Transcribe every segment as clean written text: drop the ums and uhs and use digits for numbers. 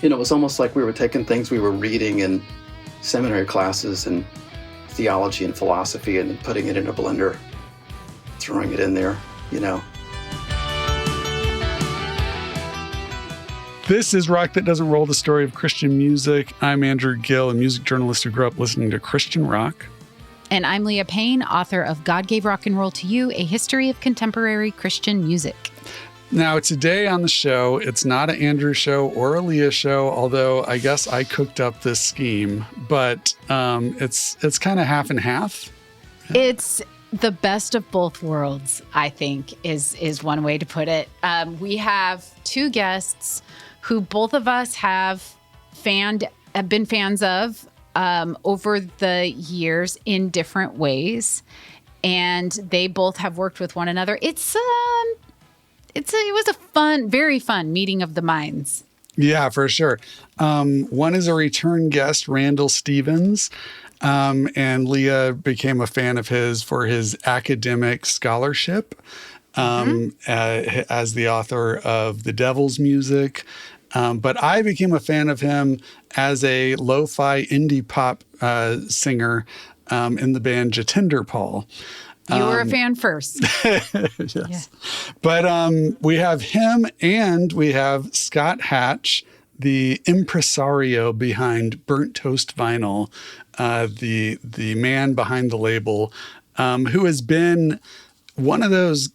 It was almost like we were taking things we were reading in seminary classes and theology and philosophy and putting it in a blender, throwing it in there. This is Rock That Doesn't Roll, the story of Christian music. I'm Andrew Gill, a music journalist who grew up listening to Christian rock. And I'm Leah Payne, author of God Gave Rock and Roll to You, A History of Contemporary Christian Music. Now, today on the show, it's not an Andrew show or a Leah show, although I guess I cooked up this scheme, but it's kind of half and half. It's the best of both worlds, I think, is one way to put it. We have two guests who both of us have been fans of over the years in different ways, and they both have worked with one another. It was a very fun meeting of the minds. Yeah, for sure. One is a return guest, Randall Stephens, and Leah became a fan of his for his academic scholarship as the author of The Devil's Music. But I became a fan of him as a lo-fi indie pop singer in the band Jetenderpaul. You were a fan first. Yes. Yeah. But we have him and we have Scott Hatch, the impresario behind Burnt Toast Vinyl, the man behind the label, who has been one of those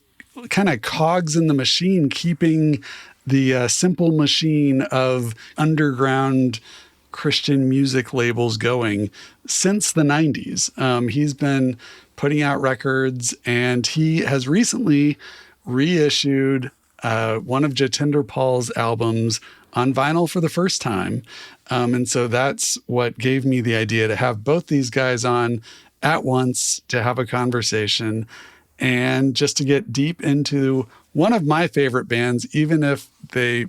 kind of cogs in the machine, keeping the simple machine of underground Christian music labels going since the 90s. He's been putting out records, and he has recently reissued one of Jetenderpaul's albums on vinyl for the first time. And so that's what gave me the idea to have both these guys on at once to have a conversation and just to get deep into one of my favorite bands, even if they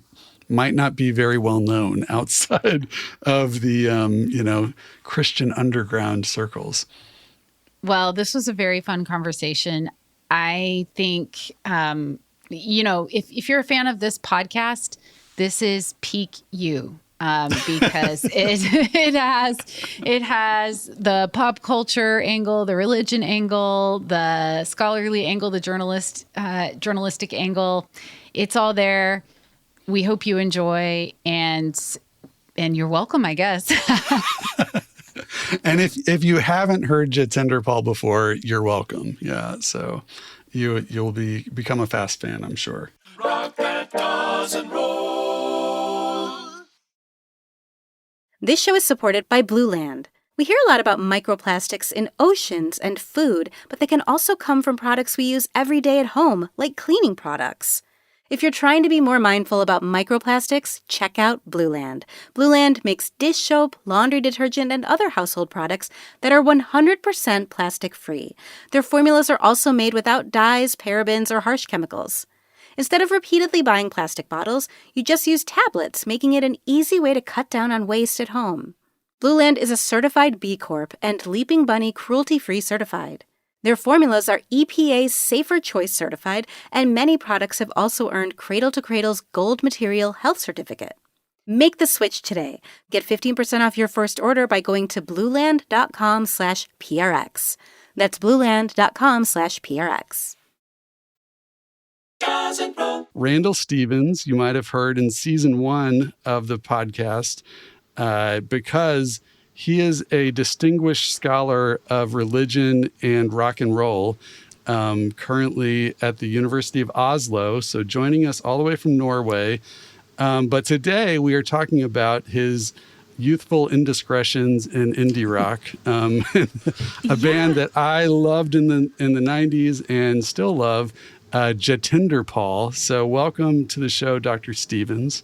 might not be very well known outside of the, Christian underground circles. Well, this was a very fun conversation. I think, if you're a fan of this podcast, this is peak you. Because it has the pop culture angle, the religion angle, the scholarly angle, the journalistic angle. It's all there. We hope you enjoy, and you're welcome, I guess. And if you haven't heard Jetenderpaul before, you're welcome. Yeah, so you'll become a fast fan, I'm sure. Rock that doesn't roll. This show is supported by Blue Land. We hear a lot about microplastics in oceans and food, but they can also come from products we use every day at home, like cleaning products. If you're trying to be more mindful about microplastics, check out Blue Land. Blue Land makes dish soap, laundry detergent, and other household products that are 100% plastic-free. Their formulas are also made without dyes, parabens, or harsh chemicals. Instead of repeatedly buying plastic bottles, you just use tablets, making it an easy way to cut down on waste at home. Blue Land is a certified B Corp and Leaping Bunny cruelty-free certified. Their formulas are EPA Safer Choice certified, and many products have also earned Cradle to Cradle's Gold Material Health Certificate. Make the switch today. Get 15% off your first order by going to blueland.com/PRX. That's blueland.com/PRX. Randall Stephens, you might have heard in season 1 of the podcast, because he is a distinguished scholar of religion and rock and roll, currently at the University of Oslo, so joining us all the way from Norway. But today we are talking about his youthful indiscretions in indie rock, a band that I loved in the 90s and still love, Jetenderpaul. So welcome to the show, Dr. Stephens.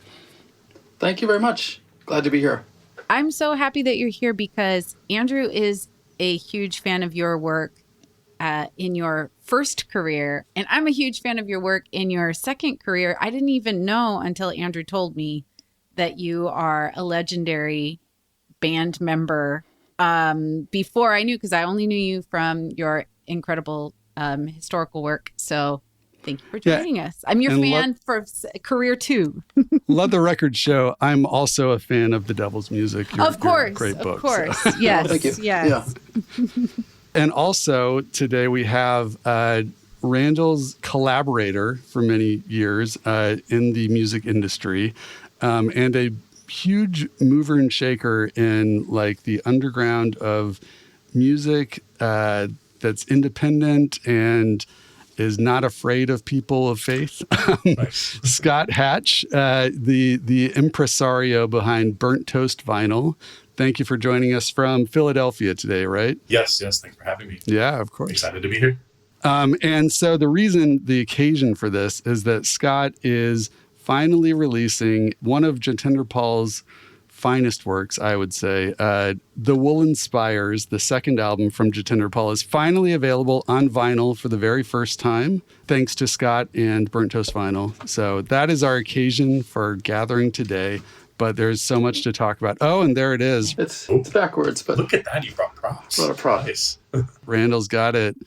Thank you very much. Glad to be here. I'm so happy that you're here because Andrew is a huge fan of your work in your first career, and I'm a huge fan of your work in your second career. I didn't even know until Andrew told me that you are a legendary band member before I knew, because I only knew you from your incredible historical work. So Thank you for joining us. I'm your fan for career 2. Let the record show I'm also a fan of The Devil's Music. Of course. Great book. Of course. Yes. Thank you. Yes. Yeah. And also today we have Randall's collaborator for many years in the music industry, and a huge mover and shaker in like the underground of music that's independent and is not afraid of people of faith. Nice. Scott Hatch, the impresario behind Burnt Toast Vinyl. Thank you for joining us from Philadelphia today, right? Yes. Thanks for having me. Yeah, of course. Excited to be here. And so the occasion for this is that Scott is finally releasing one of Jetenderpaul's finest works, I would say. The Woolen Spires, the second album from Jetenderpaul, is finally available on vinyl for the very first time, thanks to Scott and Burnt Toast Vinyl. So that is our occasion for gathering today. But there's so much to talk about. Oh, and there it is. It's backwards, but Look at that. You brought props. a lot of props. Nice. Randall's got it.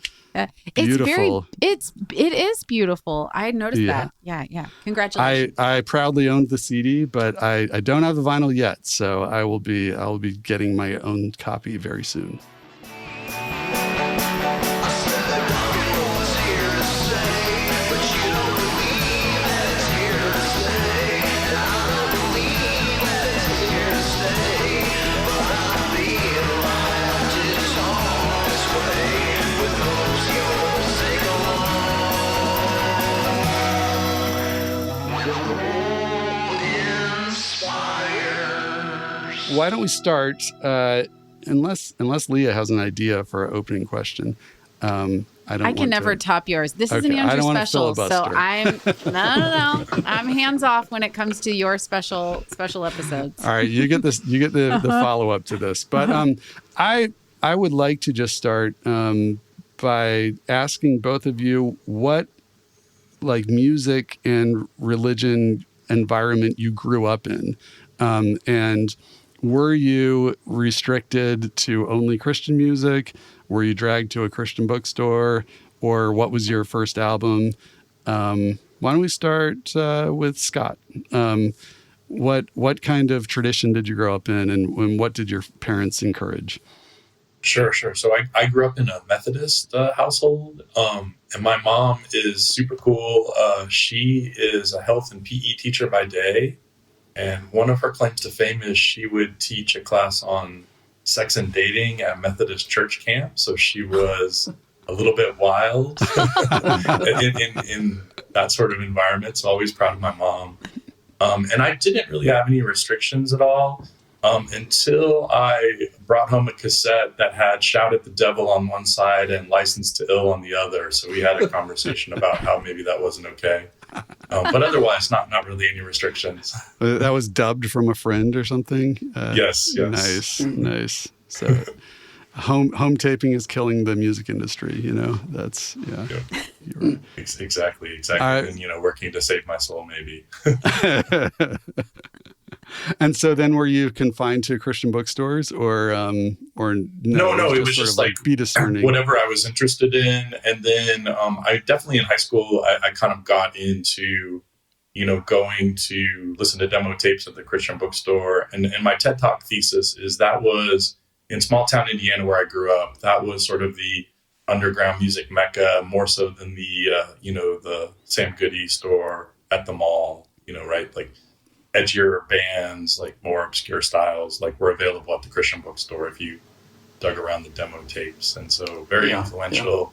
Beautiful. It is beautiful. I noticed that. Yeah. Congratulations. I proudly owned the CD, but I don't have the vinyl yet, so I will be getting my own copy very soon. Why don't we start? Unless Leah has an idea for our opening question, I can never top yours. This is an Okay, I Andrew don't wanna special, so filibuster. I'm no. I'm hands off when it comes to your special episodes. All right, you get this. You get the follow up to this. But I would like to just start by asking both of you what like music and religion environment you grew up in, and were you restricted to only Christian music? Were you dragged to a Christian bookstore? Or what was your first album? Why don't we start with Scott? What kind of tradition did you grow up in, and what did your parents encourage? Sure. So I grew up in a Methodist household, and my mom is super cool. She is a health and PE teacher by day. And one of her claims to fame is she would teach a class on sex and dating at Methodist church camp. So she was a little bit wild in that sort of environment. So always proud of my mom. And I didn't really have any restrictions at all until I brought home a cassette that had Shout at the Devil on one side and License to Ill on the other. So we had a conversation about how maybe that wasn't okay. But otherwise, not really any restrictions. That was dubbed from a friend or something? Yes. Nice. So home taping is killing the music industry, you know? That's, yeah. Yep. Exactly. And, working to save my soul, maybe. And so then were you confined to Christian bookstores or no? No, it was just like be discerning. Whatever I was interested in. And then I definitely in high school, I kind of got into, going to listen to demo tapes at the Christian bookstore. And my TED Talk thesis is that was in small town Indiana where I grew up. That was sort of the underground music mecca, more so than the Sam Goody store at the mall, right? Like edgier bands, like more obscure styles, like were available at the Christian bookstore if you dug around the demo tapes. And so very influential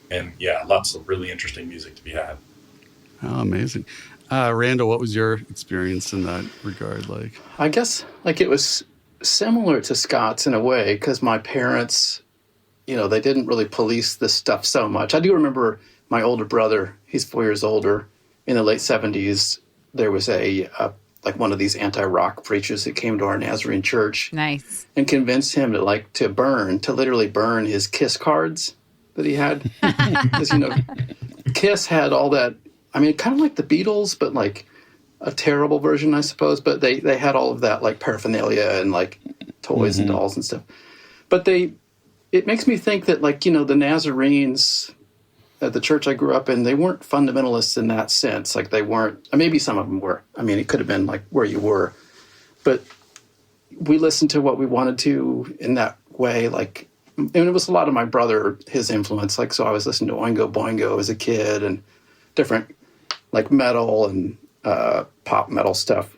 and lots of really interesting music to be had. Oh, amazing. Randall, what was your experience in that regard like? I guess like it was similar to Scott's in a way because my parents, they didn't really police this stuff so much. I do remember my older brother, he's 4 years older, in the late 70s, there was one of these anti-rock preachers that came to our Nazarene church. Nice. And convinced him to literally burn his Kiss cards that he had. Because, Kiss had all that, kind of like the Beatles, but like a terrible version, I suppose. But they had all of that like paraphernalia and like toys and dolls and stuff. But it makes me think that like, the Nazarenes, at the church I grew up in, they weren't fundamentalists in that sense. Like they weren't, maybe some of them were. I mean, it could have been like where you were. But we listened to what we wanted to in that way. Like, and it was a lot of my brother, his influence. Like, so I was listening to Oingo Boingo as a kid and different like metal and pop metal stuff.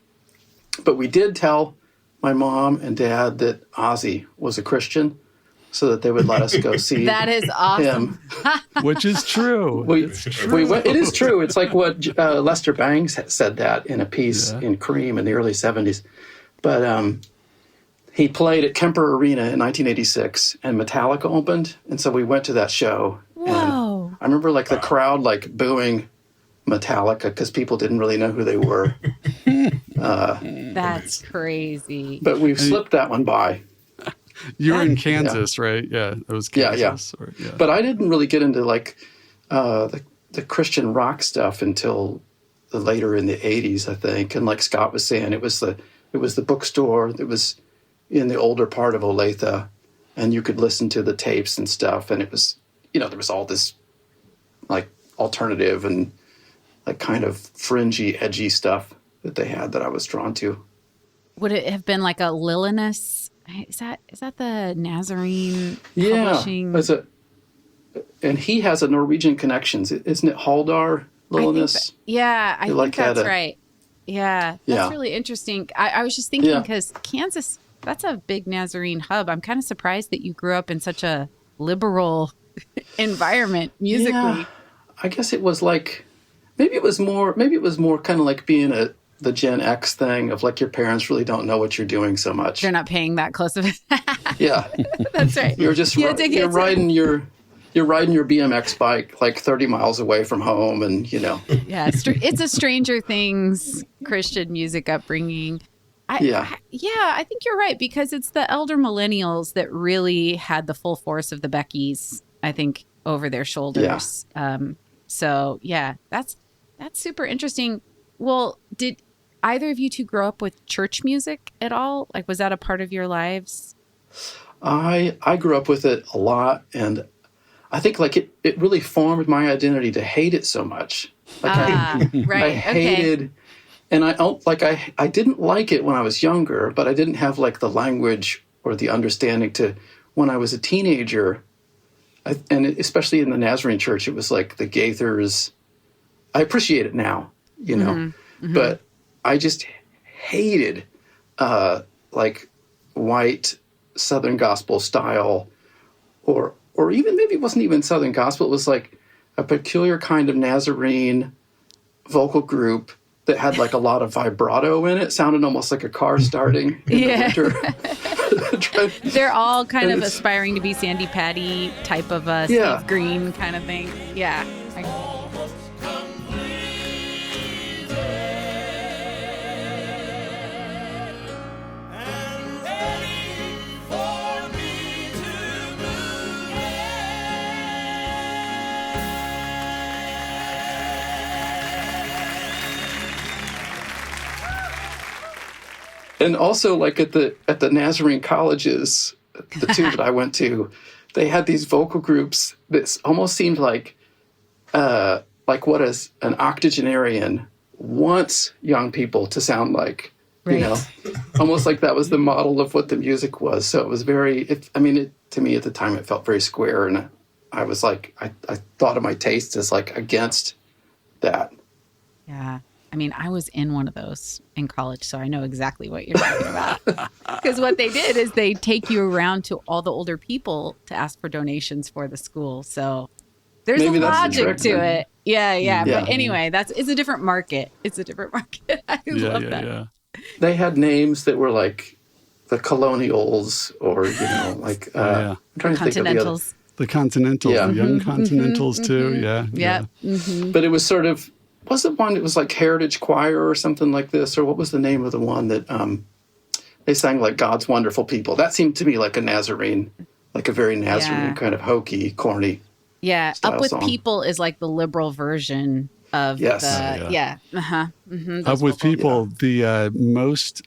But we did tell my mom and dad that Ozzy was a Christian so that they would let us go see That is awesome. him. Which is true. It is true. It's like what Lester Bangs said that in a piece in Cream in the early 70s. But he played at Kemper Arena in 1986, and Metallica opened. And so we went to that show. Whoa. And I remember like the crowd like booing Metallica because people didn't really know who they were. That's crazy. But we've slipped that one by. You were in Kansas, right? Yeah, it was Kansas. Yeah. But I didn't really get into like the Christian rock stuff until later in the 80s, I think. And like Scott was saying, it was the bookstore that was in the older part of Olathe, and you could listen to the tapes and stuff. And it was, there was all this like alternative and like kind of fringy, edgy stuff that they had that I was drawn to. Would it have been like a Lilinus? Is that the Nazarene publishing? Yeah. And he has a Norwegian connections. Isn't it Haldar Lilinus? I think that's right. Yeah, that's really interesting. I was just thinking because Kansas, that's a big Nazarene hub. I'm kind of surprised that you grew up in such a liberal environment musically. Yeah. I guess it was like, maybe it was more kind of like being the Gen X thing of like your parents really don't know what you're doing so much. They're not paying that close of it. Yeah. That's right. You're just you're riding your BMX bike like 30 miles away from home and Yeah, it's a Stranger Things Christian music upbringing. I think you're right, because it's the elder millennials that really had the full force of the Beckys, I think, over their shoulders. Yeah. That's super interesting. Well, did either of you two grow up with church music at all? Like, was that a part of your lives? I grew up with it a lot, and I think like it really formed my identity to hate it so much. Like I hated, and I didn't like it when I was younger, but I didn't have like the language or the understanding to when I was a teenager. And especially in the Nazarene church, it was like the Gaithers. I appreciate it now, but I just hated like white Southern gospel style, or even maybe it wasn't even Southern gospel. It was like a peculiar kind of Nazarene vocal group that had like a lot of vibrato in it. Sounded almost like a car starting in the winter. They're all kind of aspiring to be Sandy Patty type of Steve Green kind of thing. Yeah. And also, like at the Nazarene colleges, the two that I went to, they had these vocal groups that almost seemed like what is an octogenarian wants young people to sound like, almost like that was the model of what the music was. So it was to me at the time, it felt very square, and I was like, I thought of my taste as like against that. Yeah. I mean, I was in one of those in college, so I know exactly what you're talking about. Because what they did is they take you around to all the older people to ask for donations for the school. So there's a logic to it. Yeah. But anyway, it's a different market. It's a different market. I love that. Yeah. They had names that were like the Colonials, or I'm trying to think of the other. The Continentals, the Young Continentals too. Yeah. Mm-hmm. But it was sort of. Was it one that was like Heritage Choir or something like this? Or what was the name of the one that they sang like God's Wonderful People? That seemed to me like a Nazarene, like a very Nazarene kind of hokey, corny. Yeah. Up with song. People is like the liberal version of Yes. Up with People, the most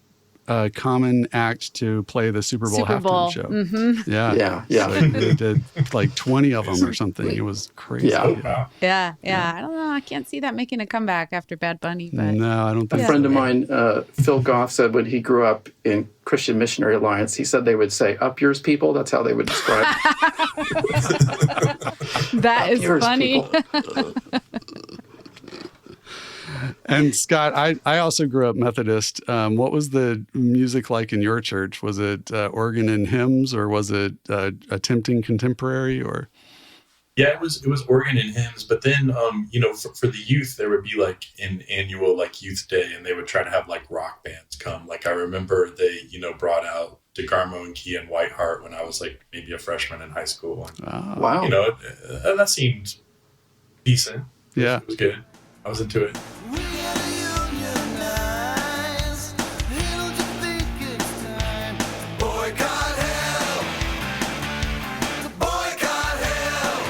common act to play the Super Bowl Super Bowl. halftime show. Mm-hmm. Yeah. Yeah. So they did like 20 of them or something. It was crazy. Yeah. Oh, wow. Yeah. I don't know. I can't see that making a comeback after Bad Bunny, but No, I don't think A so. friend of mine, Phil Goff, said when he grew up in Christian Missionary Alliance, he said they would say, "Up yours, people." That's how they would describe that is yours, funny. people. And Scott, I also grew up Methodist. What was the music like in your church? Was it organ and hymns, or was it attempting contemporary? Or Yeah, it was organ and hymns, but then for the youth there would be like an annual like youth day, and they would try to have like rock bands come. Like I remember they brought out DeGarmo and Key and Whiteheart when I was like maybe a freshman in high school. And, Wow. that seemed decent. yeah, It was good. I was into it. Boycott hell. Boycott hell.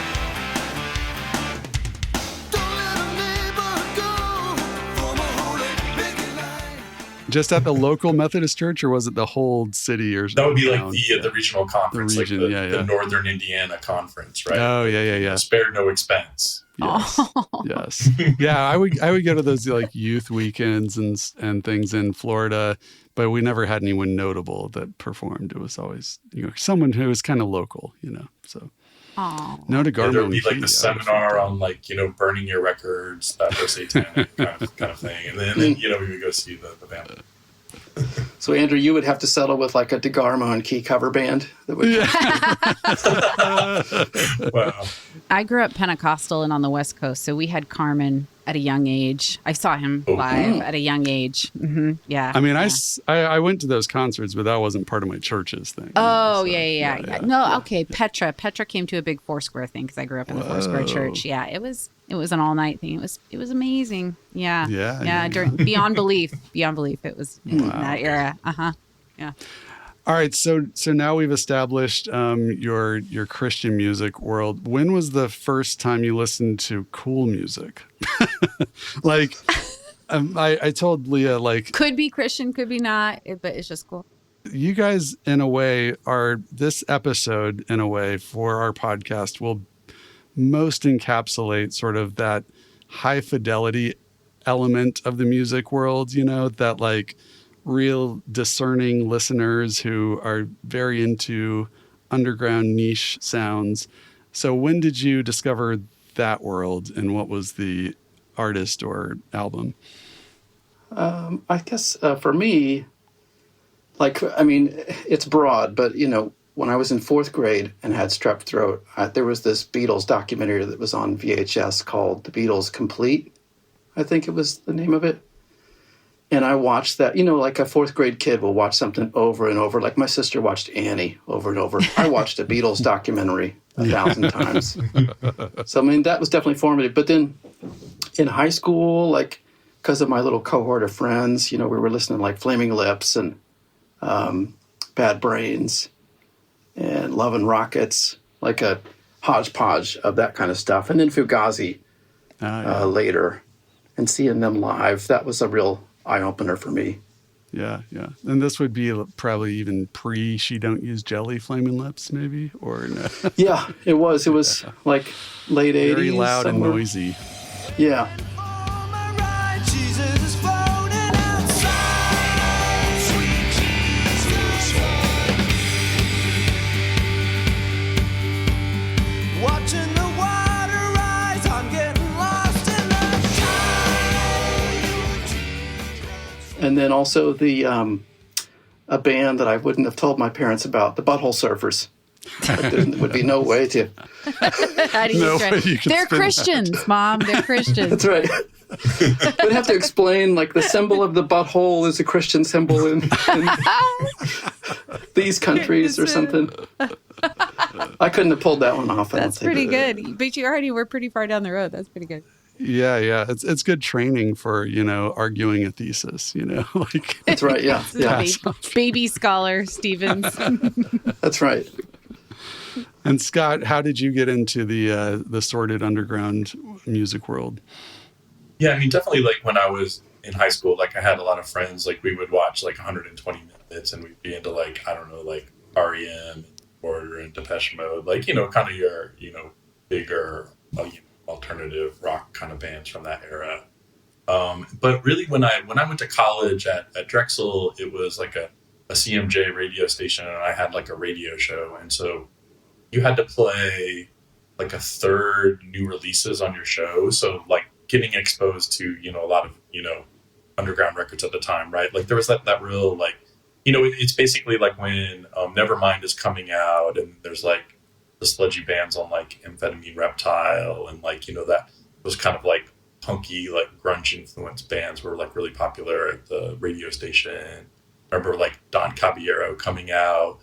Don't let a neighbor go from a holy big line. just at the local Methodist church, or was it the whole city? Or That would be like town? the regional conference, region, like yeah. the Northern Indiana conference, right? Oh yeah. Spared no expense. Yes. Yes. Yeah, I would go to those like youth weekends and things in Florida, but we never had anyone notable that performed. It was always someone who was kind of local, So Oh, no to There Garmo would be and like Key, the yeah, seminar on like burning your records that were satanic kind of thing, and then we would go see the band. So, Andrew, you would have to settle with like a DeGarmo and Key cover band that would. Wow. I grew up Pentecostal and on the West Coast, so we had Carmen at a young age. I saw him live at a young age. Yeah. I mean, I went to those concerts, but that wasn't part of my church's thing. Oh, So, yeah. No, okay. Petra came to a big Foursquare thing because I grew up in the Foursquare church. Yeah, it was an all night thing. It was amazing. Yeah. Yeah. Beyond belief. It was in that era. Yeah. All right, so now we've established your Christian music world. When was the first time you listened to cool music? Like, I told Leah, like, Could be Christian, could be not, but it's just cool. you guys, in a way, this episode, in a way, for our podcast will most encapsulate sort of that high fidelity element of the music world, that like real discerning listeners who are very into underground niche sounds. So when did you discover that world, and what was the artist or album? I guess for me, it's broad, but when I was in fourth grade and had strep throat, there was this Beatles documentary that was on VHS called The Beatles Complete. I think it was the name of it. And I watched that, like a fourth grade kid will watch something over and over. Like my sister watched Annie over and over. I watched a Beatles documentary 1,000 times. So, that was definitely formative. But then in high school, like, because of my little cohort of friends, we were listening to like Flaming Lips and Bad Brains and Love and Rockets, like a hodgepodge of that kind of stuff. And then Fugazi later. And seeing them live, that was a real eye-opener for me. Yeah. And this would be probably even pre She Don't Use Jelly Flaming Lips, maybe? Or no? Yeah, it was. It was like late 80s. Very loud somewhere. and noisy. Yeah. On my right, Jesus is floating outside. Sweet Jesus. Watching the water rise, I'm getting lost in the tide. And then also the a band that I wouldn't have told my parents about, the Butthole Surfers. There would be no way to. How do you No try- way you can They're spin that. Christians, Mom. They're Christians. That's right. We'd have to explain, like, the symbol of the butthole is a Christian symbol in these countries or something. I couldn't have pulled that one off. I don't That's think. pretty good. But you already were pretty far down the road. That's pretty good. Yeah. It's good training for, arguing a thesis, like. That's right. Yeah. Yeah. Baby scholar Stevens. That's right. And Scott, how did you get into the sordid underground music world? Yeah, definitely like when I was in high school, like I had a lot of friends, like we would watch like 120 minutes and we'd be into like, I don't know, like REM and Order and Depeche Mode, like, kind of your, bigger alternative rock kind of bands from that era. But really when I went to college at Drexel, it was like a CMJ radio station and I had like a radio show. And so you had to play like a third new releases on your show. So like getting exposed to, a lot of, underground records at the time, right? Like there was that real, like, it's basically like when Nevermind is coming out and there's like the sludgy bands on like Amphetamine Reptile and like, that was kind of like punky, like grunge influenced bands were like really popular at the radio station. I remember like Don Caballero coming out.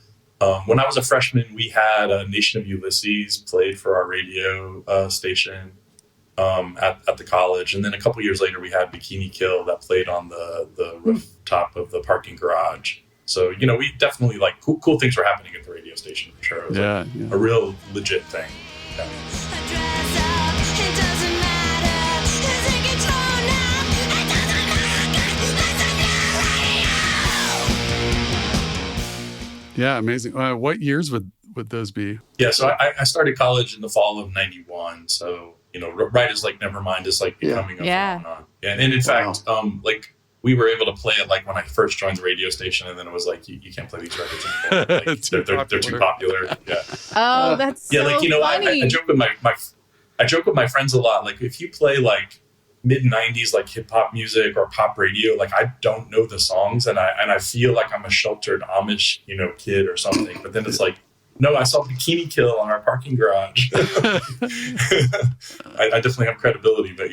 When I was a freshman, we had Nation of Ulysses played for our radio station at the college. And then a couple years later, we had Bikini Kill that played on the rooftop of the parking garage. So, we definitely like cool things were happening at the radio station for sure. It was a real legit thing. Yeah. Yeah, amazing. What years would those be? Yeah, so I started college in the fall of '91. So, right as like Nevermind is like becoming a phenomenon. And in fact, like we were able to play it like when I first joined the radio station, and then it was like you can't play these records anymore. Like, they're too popular. Yeah. Oh, that's so funny. I joke with my friends a lot. Like if you play like mid '90s like hip hop music or pop radio, like I don't know the songs, and I feel like I'm a sheltered Amish kid or something. But then it's like, no, I saw Bikini Kill on our parking garage. I definitely have credibility, but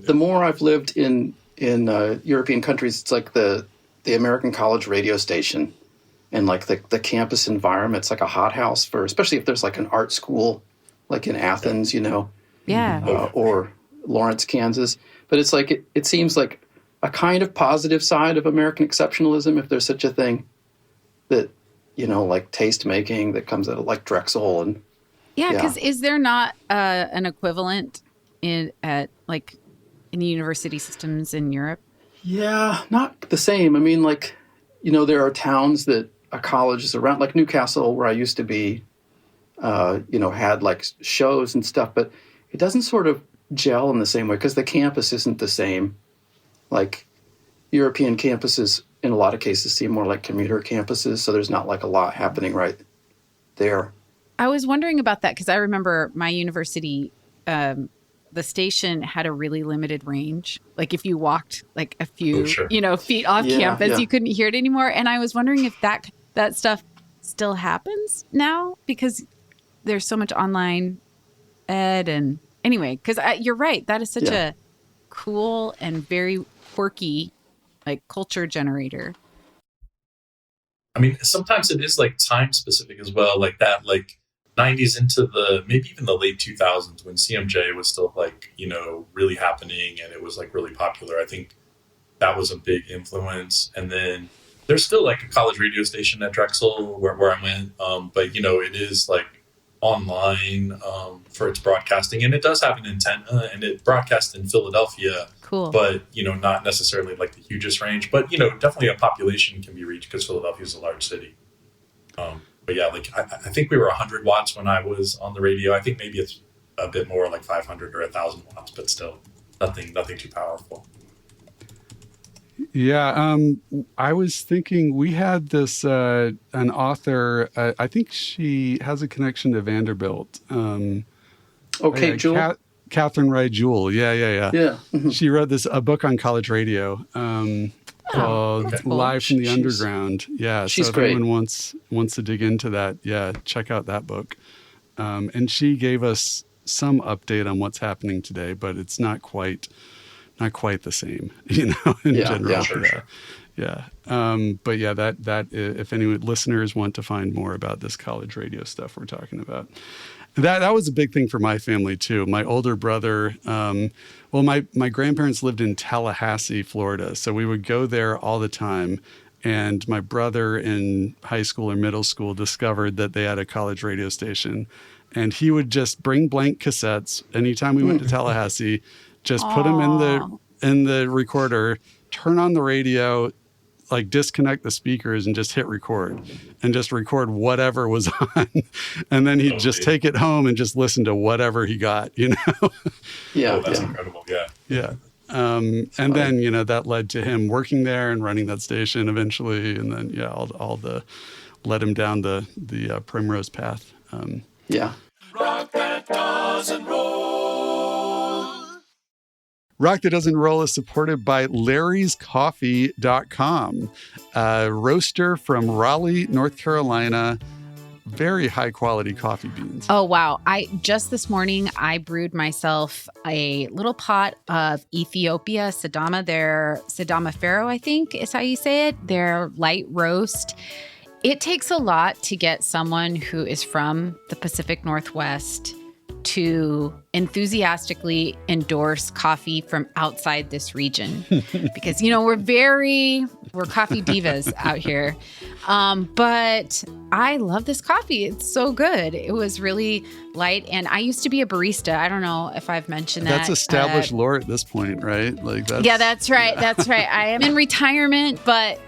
the more I've lived in European countries, it's like the American college radio station and like the campus environment. It's like a hothouse for, especially if there's like an art school, like in Athens, or Lawrence, Kansas. But it's like, it seems like a kind of positive side of American exceptionalism, if there's such a thing, that, like taste making that comes out of like Drexel. And because is there not an equivalent in the university systems in Europe? Yeah, not the same. I mean, like, there are towns that a college is around, like Newcastle, where I used to be, had like shows and stuff, but it doesn't sort of gel in the same way because the campus isn't the same. Like European campuses in a lot of cases seem more like commuter campuses, so there's not like a lot happening right there. I was wondering about that because I remember my university, the station had a really limited range. Like if you walked like a few, feet off campus, you couldn't hear it anymore. And I was wondering if that stuff still happens now because there's so much online ed. And anyway, because you're right. That is such a cool and very quirky like culture generator. I mean, sometimes it is like time specific as well. Like that, like 90s into maybe even the late 2000s when CMJ was still like, really happening and it was like really popular. I think that was a big influence. And then there's still like a college radio station at Drexel where I went. But, it is like online for its broadcasting. And it does have an antenna and it broadcasts in Philadelphia. Cool. But, not necessarily like the hugest range. But, definitely a population can be reached because Philadelphia is a large city. But yeah, like I think we were 100 watts when I was on the radio. I think maybe it's a bit more, like 500 or 1,000 watts, but still nothing too powerful. Yeah, I was thinking we had this an author. I think she has a connection to Vanderbilt. Jewel. Catherine Wright Jewell. Yeah. Yeah. Mm-hmm. She wrote a book on college radio. Called Live from the Underground. Yeah. She's so if great. anyone wants to dig into that, check out that book. And she gave us some update on what's happening today, but it's not quite the same, in general. Yeah, sure. Yeah. But yeah, that if any listeners want to find more about this college radio stuff we're talking about, that was a big thing for my family too. My older brother, my grandparents lived in Tallahassee, Florida. So we would go there all the time. And my brother in high school or middle school discovered that they had a college radio station. And he would just bring blank cassettes anytime we went to Tallahassee, just put them in the recorder, turn on the radio, like disconnect the speakers and just hit record and just record whatever was on. And then he'd just take it home and just listen to whatever he got, you know? Yeah. That's incredible. Yeah. Yeah. And then, you know, that led to him working there and running that station eventually. And then, yeah, all the led him down the Primrose path. Yeah. Rock that doesn't roll. Rock That Doesn't Roll is supported by Larry'sCoffee.com, a roaster from Raleigh, North Carolina. Very high quality coffee beans. Oh, wow. Just this morning, I brewed myself a little pot of Ethiopia Sidama. Their Sidama Pharaoh, I think is how you say it. Their light roast. It takes a lot to get someone who is from the Pacific Northwest to enthusiastically endorse coffee from outside this region because, you know, we're coffee divas out here. But I love this coffee. It's so good. It was really light. And I used to be a barista. I don't know if I've mentioned that. That's established lore at this point, right? Like yeah, that's right. That's right. I am in retirement, but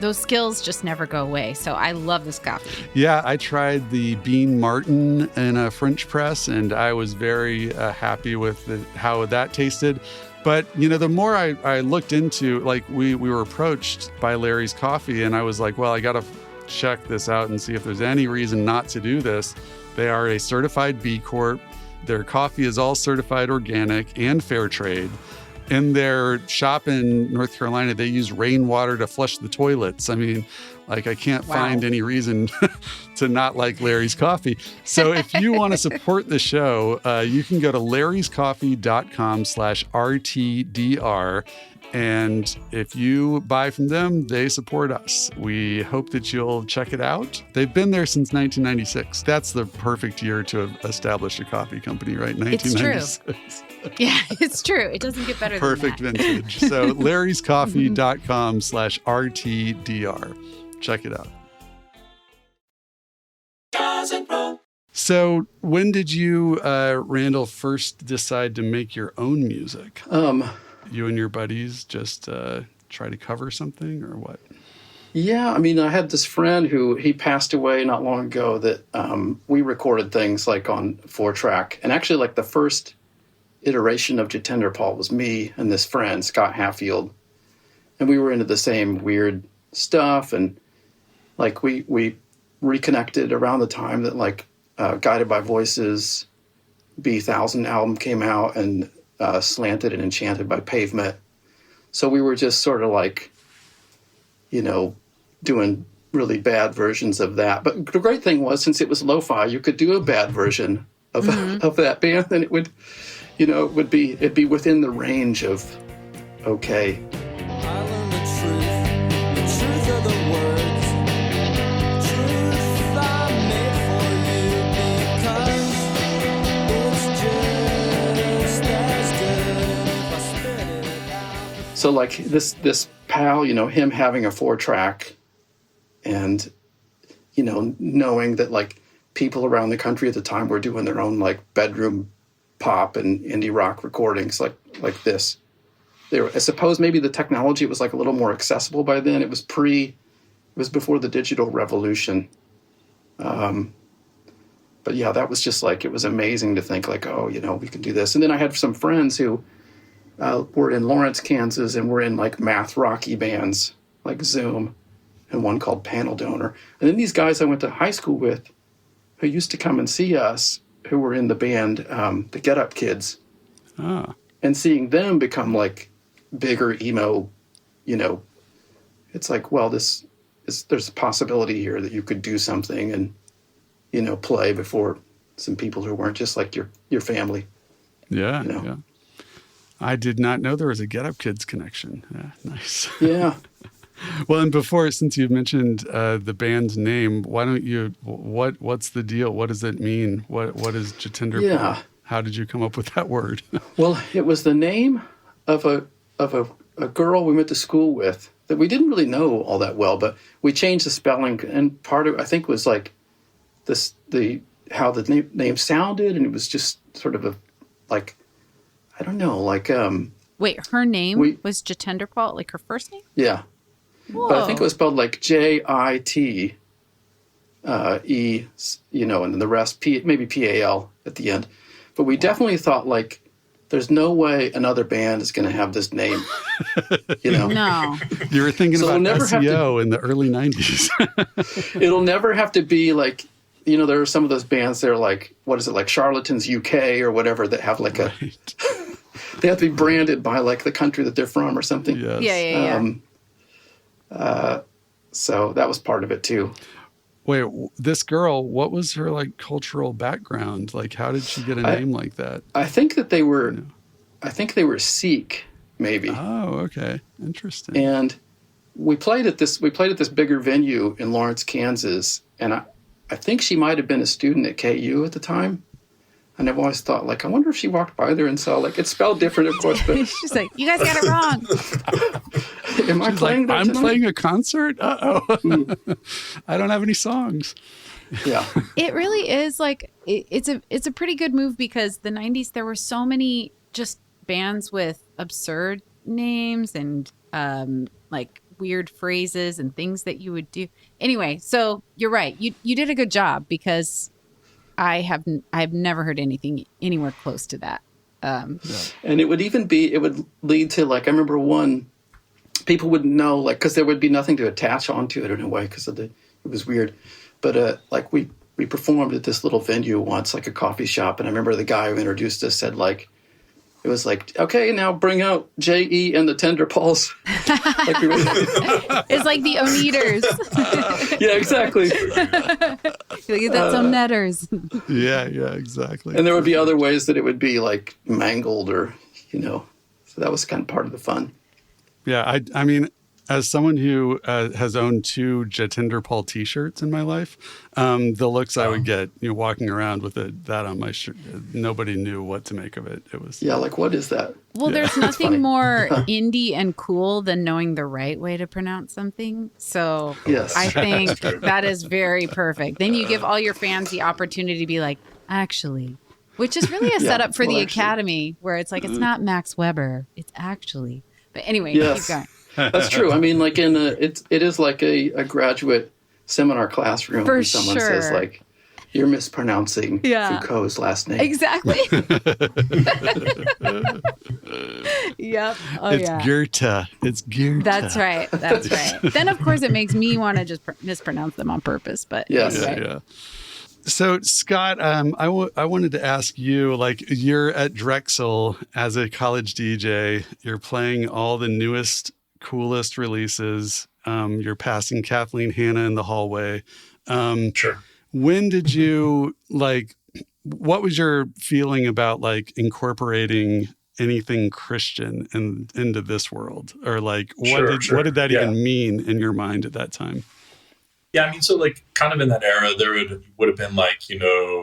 those skills just never go away. So I love this coffee. Yeah, I tried the Bean Martin in a French press, and I was very happy with how that tasted. But, you know, the more I looked into, like, we were approached by Larry's Coffee, and I was like, well, I got to check this out and see if there's any reason not to do this. They are a certified B Corp. Their coffee is all certified organic and fair trade. In their shop in North Carolina, they use rainwater to flush the toilets. I mean, like, I can't find any reason to not like Larry's Coffee. So if you want to support the show, you can go to larryscoffee.com/RTDR. And if you buy from them, they support us. We hope that you'll check it out. They've been there since 1996. That's the perfect year to have established a coffee company, right? 1996. It's true. Yeah, it's true. It doesn't get better Perfect than that. vintage. So larryscoffee.com/RTDR. Check it out. So when did you, Randall, first decide to make your own music? You and your buddies just try to cover something or what? Yeah, I mean, I had this friend he passed away not long ago that we recorded things like on 4-track. And actually, like, the first iteration of Jetenderpaul was me and this friend, Scott Hatfield. And we were into the same weird stuff. And, like, we reconnected around the time that, like, Guided by Voices, B1000 album came out, and Slanted and Enchanted by Pavement. So we were just sort of like, you know, doing really bad versions of that. But the great thing was, since it was lo-fi, you could do a bad version of that band, and it would, you know, it'd be within the range of okay. I learned the truth of the words. Truth I made for you because it's just as good if I spit it out. So, like, this pal, you know, him having a 4-track, and, you know, knowing that, like, people around the country at the time were doing their own, like, bedroom pop and indie rock recordings like this. I suppose maybe the technology was, like, a little more accessible by then. It was before the digital revolution. But yeah, that was just like, it was amazing to think, like, oh, you know, we can do this. And then I had some friends who were in Lawrence, Kansas, and were in, like, math rocky bands like Zoom, and one called Panel Donor. And then these guys I went to high school with who used to come and see us, who were in the band, the Get Up Kids. And seeing them become, like, bigger emo, you know, it's like, well, there's a possibility here that you could do something and, you know, play before some people who weren't just like your family. Yeah, you know? Yeah. I did not know there was a Get Up Kids connection. Yeah, nice. Yeah. Well, and before, since you've mentioned the band's name, why don't you? What's the deal? What does it mean? What is Jetenderpaul? Yeah. How did you come up with that word? Well, it was the name of a girl we went to school with that we didn't really know all that well, but we changed the spelling, and part of, I think, was like how the name sounded, and it was just sort of a, like, I don't know, like Wait, her name We- was Jetenderpaul, like her first name? Yeah. Whoa. But I think it was spelled like Jite, and then the rest, maybe PAL at the end. But we definitely thought, like, there's no way another band is going to have this name, No. You were thinking So about we'll never have to- SEO in the early 90s. It'll never have to be like, there are some of those bands that are like, what is it, like Charlatans UK or whatever, that have like Right. they have to be branded by like the country that they're from or something. Yes. Yeah. So that was part of it too. Wait, this girl, what was her like cultural background? Like, how did she get a name like that? I think that they were Sikh, maybe. Oh, okay. Interesting. And we played at this bigger venue in Lawrence, Kansas, and I think she might have been a student at KU at the time. And I've always thought, like, I wonder if she walked by there and saw, like, it's spelled different, of course, but She's like, you guys got it wrong. am I She's playing like, that I'm tonight? playing a concert? Uh-oh. I don't have any songs. Yeah. It really is like it's a pretty good move, because the 90s there were so many just bands with absurd names and like weird phrases and things that you would do. Anyway, so you're right. You did a good job, because I've never heard anything anywhere close to that. And it would lead to, like, I remember people wouldn't know, like, because there would be nothing to attach onto it in a way, because it was weird. But like we performed at this little venue once, like a coffee shop, and I remember the guy who introduced us said, like, it was like, okay, now bring out J.E. and the Jetenderpauls. Like It's like the Oneaters. yeah, exactly. Like, that's some netters. Yeah, exactly. And there would be other ways that it would be like mangled or, so that was kind of part of the fun. Yeah, I mean, as someone who has owned 2 Jetenderpaul T-shirts in my life, the looks I would get, walking around with that on my shirt, nobody knew what to make of it. It was Like, what is that? Well, Yeah. there's funny. nothing more indie and cool than knowing the right way to pronounce something. So Yes. I think that is very perfect. Then you give all your fans the opportunity to be like, actually, which is really a setup for the actually. Academy, where it's like, it's not Max Weber, it's actually. But anyway, Yes. keep going. That's true. I mean, like it is like a graduate seminar classroom For when someone says, sure. like, you're mispronouncing Yeah. Foucault's last name. Exactly. Yep. Oh, it's yeah. Goethe. It's Goethe. That's right. That's right. Then, of course, it makes me want to just mispronounce them on purpose. But Yes. anyway. Yeah. So, Scott, I wanted to ask you, like, you're at Drexel as a college DJ. You're playing all the newest, coolest releases. You're passing Kathleen Hanna in the hallway. Sure. When did you, like, what was your feeling about, like, incorporating anything Christian into this world? Or, like, what did that even mean in your mind at that time? Yeah, I mean, so like kind of in that era, there would have been like,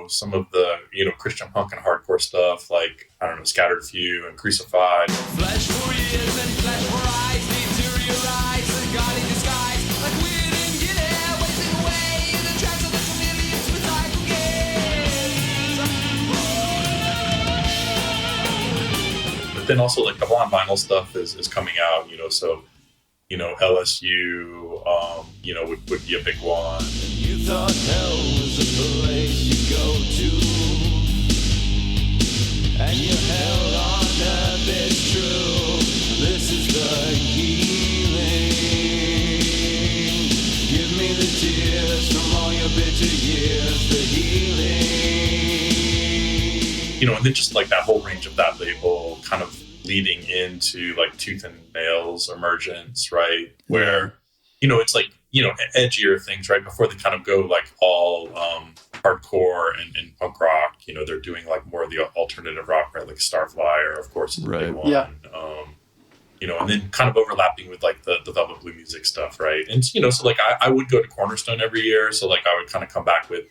some of the, Christian punk and hardcore stuff, like, I don't know, Scattered Few and Crucified. Flesh for ears and flesh for eyes, deteriorize and God in disguise. Like we didn't get it, wasting away in the tracks of the chameleons with cycle games. But then also like the blonde vinyl stuff is coming out, so, LSU, would be a big one. You thought hell was a place you go to, and your hell on earth is true. This is the healing. Give me the tears from all your bitter years, the healing. And then just like that whole range of that label kind of leading into like Tooth and Nail's emergence, right? Where, it's like, edgier things, right? Before they kind of go like all hardcore and punk rock, they're doing like more of the alternative rock, right? Like Starflyer, of course, is a big one. Yeah. And then kind of overlapping with like the Velvet Blue Music stuff, right? And, so like I would go to Cornerstone every year. So like I would kind of come back with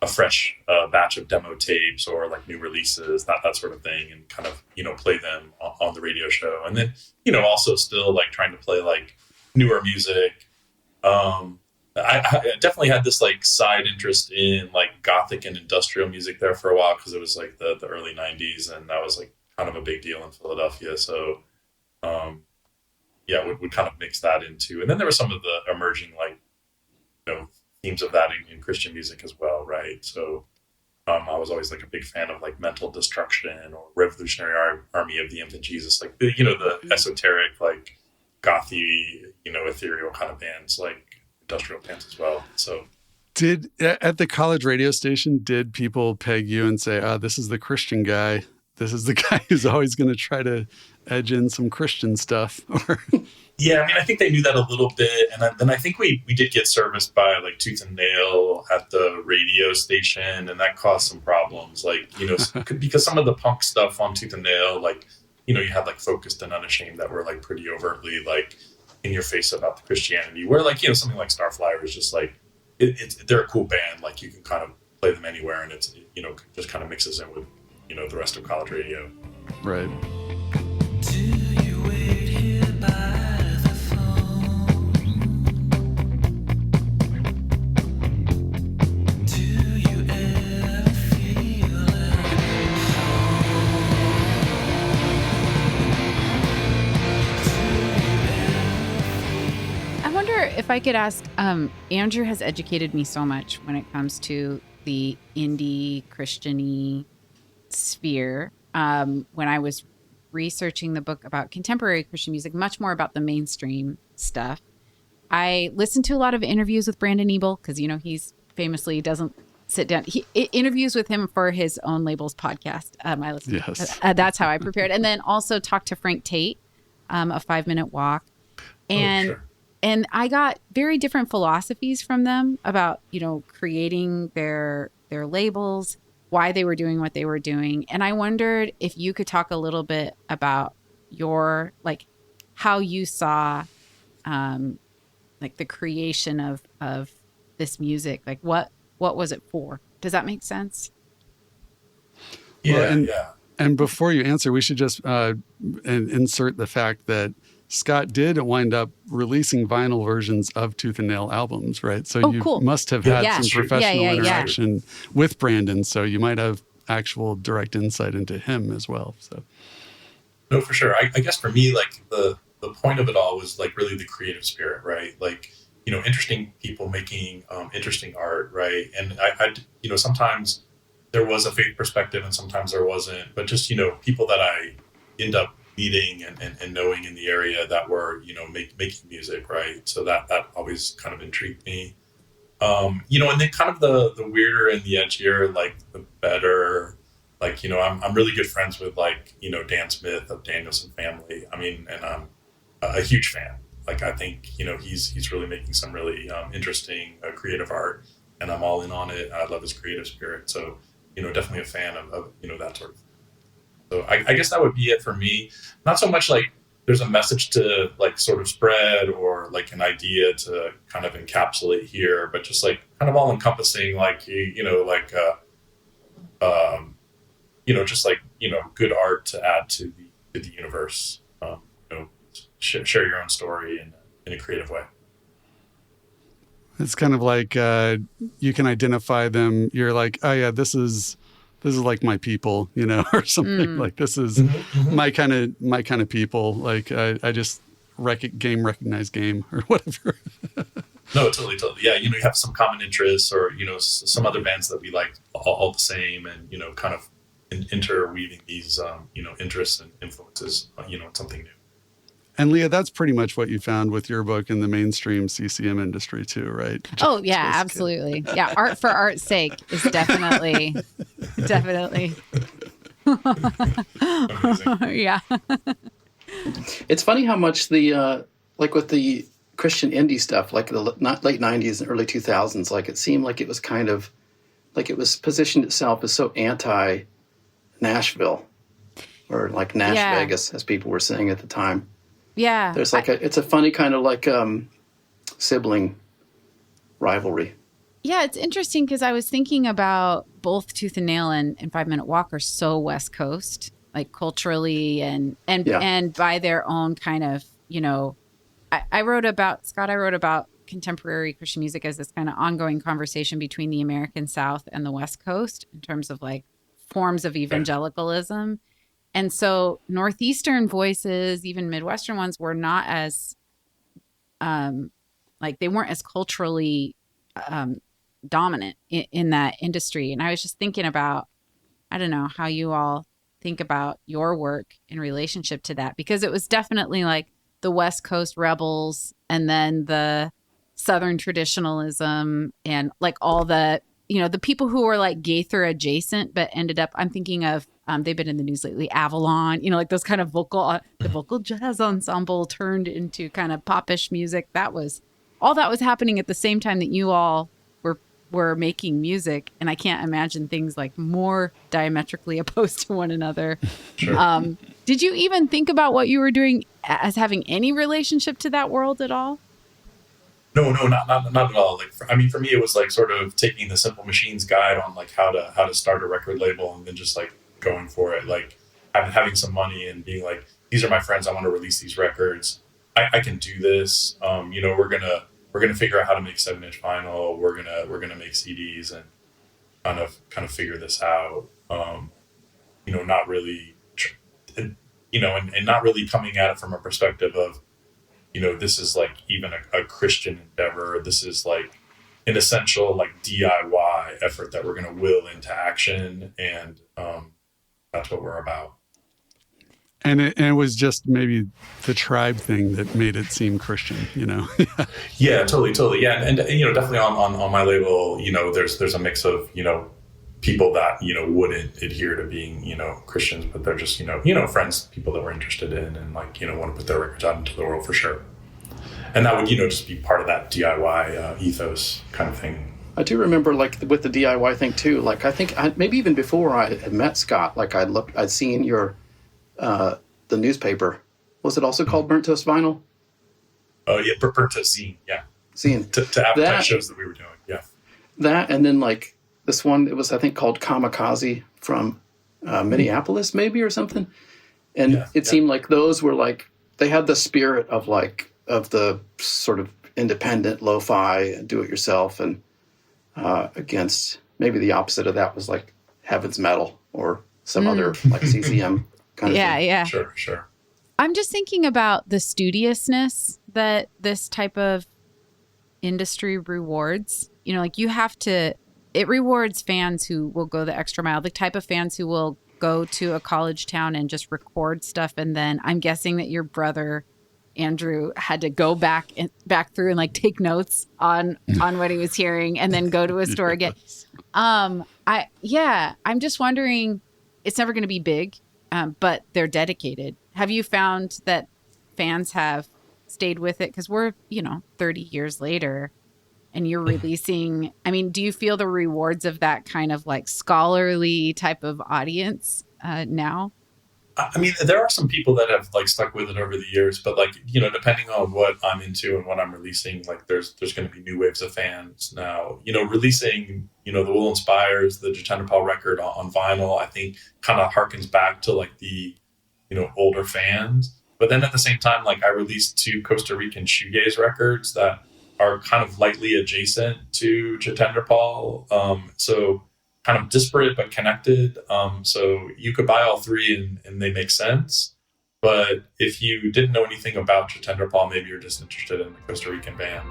a fresh batch of demo tapes or like new releases, that sort of thing, and kind of, play them on the radio show. And then, also still like trying to play like newer music. I definitely had this like side interest in like gothic and industrial music there for a while, because it was like the early 90s, and that was like kind of a big deal in Philadelphia. So would kind of mix that into, and then there were some of the emerging themes of that in Christian music as well, right? So I was always like a big fan of like Mental Destruction or Revolutionary Army of the Infant Jesus, like the esoteric, like gothy, ethereal kind of bands, like industrial bands as well. So at the college radio station, did people peg you and say, this is the Christian guy? This is the guy who's always going to try to edge in some Christian stuff? Yeah, I mean, I think they knew that a little bit. And then I think we did get serviced by like Tooth and Nail at the radio station, and that caused some problems. Like, because some of the punk stuff on Tooth and Nail, like, you had like Focused and Unashamed that were like pretty overtly like in your face about the Christianity, where like, something like Starflyer is just like, they're a cool band. Like, you can kind of play them anywhere, and it's, just kind of mixes in with, the rest of college radio. Right. Do you wait here by the phone? Do you ever feel I wonder if I could ask, Andrew has educated me so much when it comes to the indie Christian-y sphere. When I was researching the book about contemporary Christian music, much more about the mainstream stuff, I listened to a lot of interviews with Brandon Ebel because, he's famously doesn't sit down. He interviews with him for his own label's podcast. I listened. Yes. That's how I prepared. And then also talked to Frank Tate, a 5-minute walk. And sure. And I got very different philosophies from them about, creating their labels, why they were doing what they were doing. And I wondered if you could talk a little bit about your, like, how you saw, like, the creation of this music. Like, what was it for? Does that make sense? Yeah, well, and before you answer, we should just insert the fact that Scott did wind up releasing vinyl versions of Tooth and Nail albums, right? So you cool. must have had some Sure. professional Yeah. interaction with Brandon. So you might have actual direct insight into him as well. So No, for sure. I guess for me, like the point of it all was like really the creative spirit, right? Like, interesting people making interesting art, right? And I sometimes there was a faith perspective and sometimes there wasn't, but just, people that I end up meeting and knowing in the area that were, making music, right? So that always kind of intrigued me. And then kind of the weirder and the edgier, like the better, like, I'm really good friends with like, Dan Smith of Danielson Family. I mean, and I'm a huge fan. Like, I think, he's really making some really interesting creative art, and I'm all in on it. I love his creative spirit. So, definitely a fan of that sort of thing. So I guess that would be it for me. Not so much like there's a message to like sort of spread or like an idea to kind of encapsulate here, but just like kind of all encompassing, like, just like, good art to add to the universe. Share your own story in a creative way. it's kind of like you can identify them. You're like, oh yeah, this is like my people, or something. Like this is my kind of people. Like I just recognize game or whatever. No, totally. Yeah, you have some common interests, or some other bands that we like all the same, and kind of interweaving these interests and influences. Something new. And Leah, that's pretty much what you found with your book in the mainstream CCM industry too, right? Oh yeah, absolutely. Yeah, art for art's sake is definitely. Yeah. It's funny how much the like with the Christian indie stuff, like the late 90s and early 2000s, like it seemed like it was kind of like it was positioned itself as so anti Nashville, or like Nash Vegas, as people were saying at the time. Yeah. There's like it's a funny kind of like sibling rivalry. Yeah, it's interesting because I was thinking about both Tooth and Nail and 5-Minute Walk are so West Coast, like culturally and by their own kind of, I wrote about contemporary Christian music as this kind of ongoing conversation between the American South and the West Coast in terms of like forms of evangelicalism. And so Northeastern voices, even Midwestern ones, were not as, they weren't as culturally dominant in that industry. And I was just thinking about, I don't know, how you all think about your work in relationship to that, because it was definitely like the West Coast rebels and then the Southern traditionalism and like all the, the people who were like Gaither adjacent, but ended up, I'm thinking of, they've been in the news lately, Avalon, like those kind of the vocal jazz ensemble turned into kind of popish music. All that was happening at the same time that you all were making music. And I can't imagine things like more diametrically opposed to one another. Sure. Did you even think about what you were doing as having any relationship to that world at all? No, not at all. Like, for me, it was like sort of taking the Simple Machines guide on like how to start a record label, and then just like going for it, like having some money and being like, these are my friends, I want to release these records. I can do this. We're gonna figure out how to make 7-inch vinyl. We're gonna make CDs and kind of figure this out. Not really, and not really coming at it from a perspective of, this is like even a Christian endeavor. This is like an essential like DIY effort that we're going to will into action. And that's what we're about. And it was just maybe the tribe thing that made it seem Christian, Yeah, totally. Yeah. And definitely on my label, there's a mix of, people that, wouldn't adhere to being, Christians, but they're just, friends, people that we're interested in and like, want to put their records out into the world for sure. And that would, just be part of that DIY ethos kind of thing. I do remember like with the DIY thing too, like I think maybe even before I had met Scott, like I'd seen your, the newspaper. Was it also called Burnt Toast Vinyl? Oh yeah. Burnt Toast Zine. Yeah. Zine. To advertise shows that we were doing. Yeah. That, and then like, this one, it was, I think, called Kamikaze from Minneapolis, maybe, or something. And it seemed like those were like, they had the spirit of the sort of independent lo-fi, do-it-yourself, and against maybe the opposite of that was like Heaven's Metal or some other like CCM kind of thing. Yeah. Sure. I'm just thinking about the studiousness that this type of industry rewards. Like you have to... It rewards fans who will go the extra mile, the type of fans who will go to a college town and just record stuff. And then I'm guessing that your brother, Andrew, had to go back through and like take notes on what he was hearing and then go to a store again. I'm just wondering, it's never going to be big, but they're dedicated. Have you found that fans have stayed with it? Because we're, 30 years later. And you're releasing, do you feel the rewards of that kind of like scholarly type of audience now? There are some people that have like stuck with it over the years, but like, depending on what I'm into and what I'm releasing, like there's going to be new waves of fans now, releasing, the Will Inspires, the Jetenderpaul record on vinyl, I think kind of harkens back to like the, older fans. But then at the same time, like I released 2 Costa Rican shoegaze records that are kind of lightly adjacent to Jetenderpaul. So kind of disparate but connected. So you could buy all 3 and they make sense. But if you didn't know anything about Jetenderpaul, maybe you're just interested in the Costa Rican band.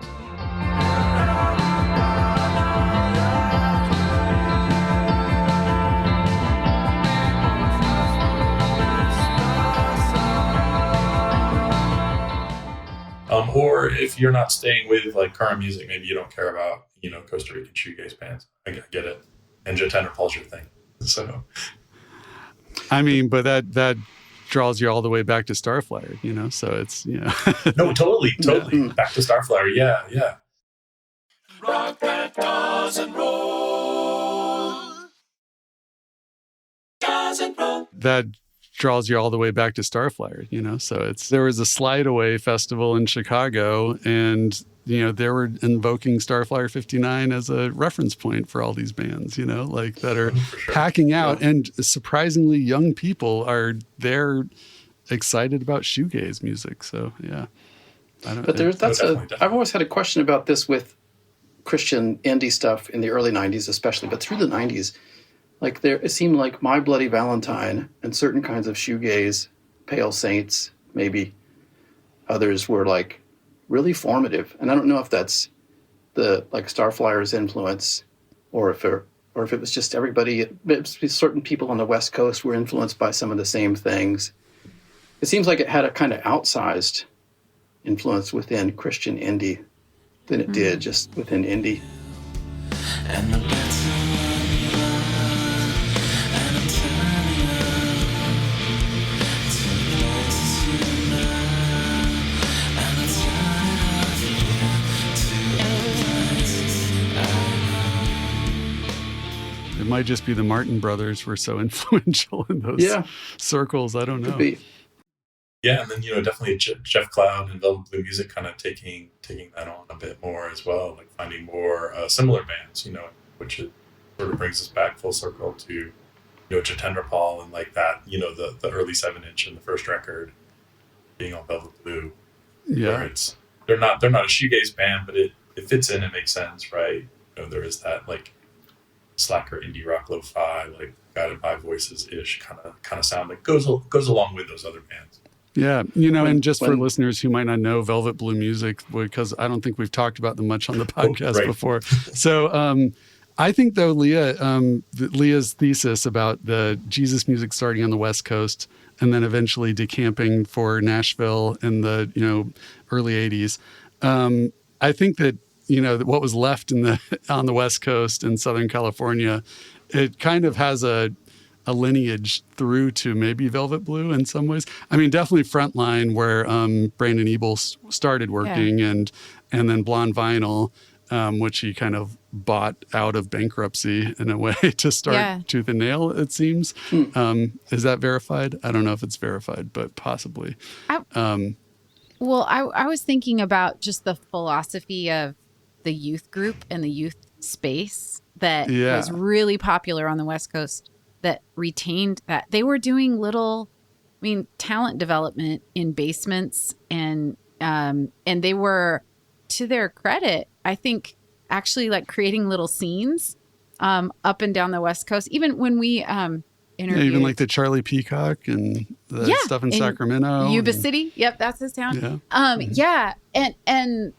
Or if you're not staying with like current music, maybe you don't care about, Costa Rican shoegaze bands. I get it. And Jetenderpaul's your thing. So, but that draws you all the way back to Starflyer, so it's, No, totally. Back to Starflyer. Yeah. Rock that doesn't roll. Doesn't roll. That draws you all the way back to Starflyer, so there was a Slide Away festival in Chicago, and they were invoking Starflyer 59 as a reference point for all these bands, that are packing out, and surprisingly young people are there excited about shoegaze music. So yeah, I've always had a question about this with Christian indie stuff in the early 90s, especially, but through the 90s, Like it seemed like My Bloody Valentine and certain kinds of shoegaze, Pale Saints, maybe others were like really formative. And I don't know if that's the like Starflyer's influence, or if it was just everybody. Certain people on the West Coast were influenced by some of the same things. It seems like it had a kind of outsized influence within Christian indie than it did just within indie. And the better you are, and I'm turning to places you know, and I'm turning off you to places I know. It might just be the Martin Brothers were so influential in those circles. I don't know. Could be. Yeah, and then definitely Jeff Cloud and Velvet Blue Music kind of taking that on a bit more as well, like finding more similar bands, which it sort of brings us back full circle to Jetenderpaul and like that, the early 7-inch and the first record being on Velvet Blue. Yeah, they're not a shoegaze band, but it fits in, it makes sense, right? There is that like slacker indie rock lo-fi, like guided by voices ish kind of sound that goes along with those other bands. Yeah, and just for listeners who might not know Velvet Blue Music, because I don't think we've talked about them much on the podcast before. So I think, though, Leah's thesis about the Jesus music starting on the West Coast and then eventually decamping for Nashville in the early 80s, I think that what was left on the West Coast in Southern California, it kind of has a lineage through to maybe Velvet Blue in some ways. I mean, definitely Frontline, where Brandon Ebel started working, and then Blonde Vinyl, which he kind of bought out of bankruptcy in a way to start Tooth and Nail, it seems. Is that verified? I don't know if it's verified, but possibly. I was thinking about just the philosophy of the youth group and the youth space that was really popular on the West Coast, that retained that. They were doing talent development in basements, and they were, to their credit, I think, actually like creating little scenes up and down the West Coast. Even when we interviewed, even like the Charlie Peacock and the stuff in Sacramento, Yuba City. Yep, that's his town. And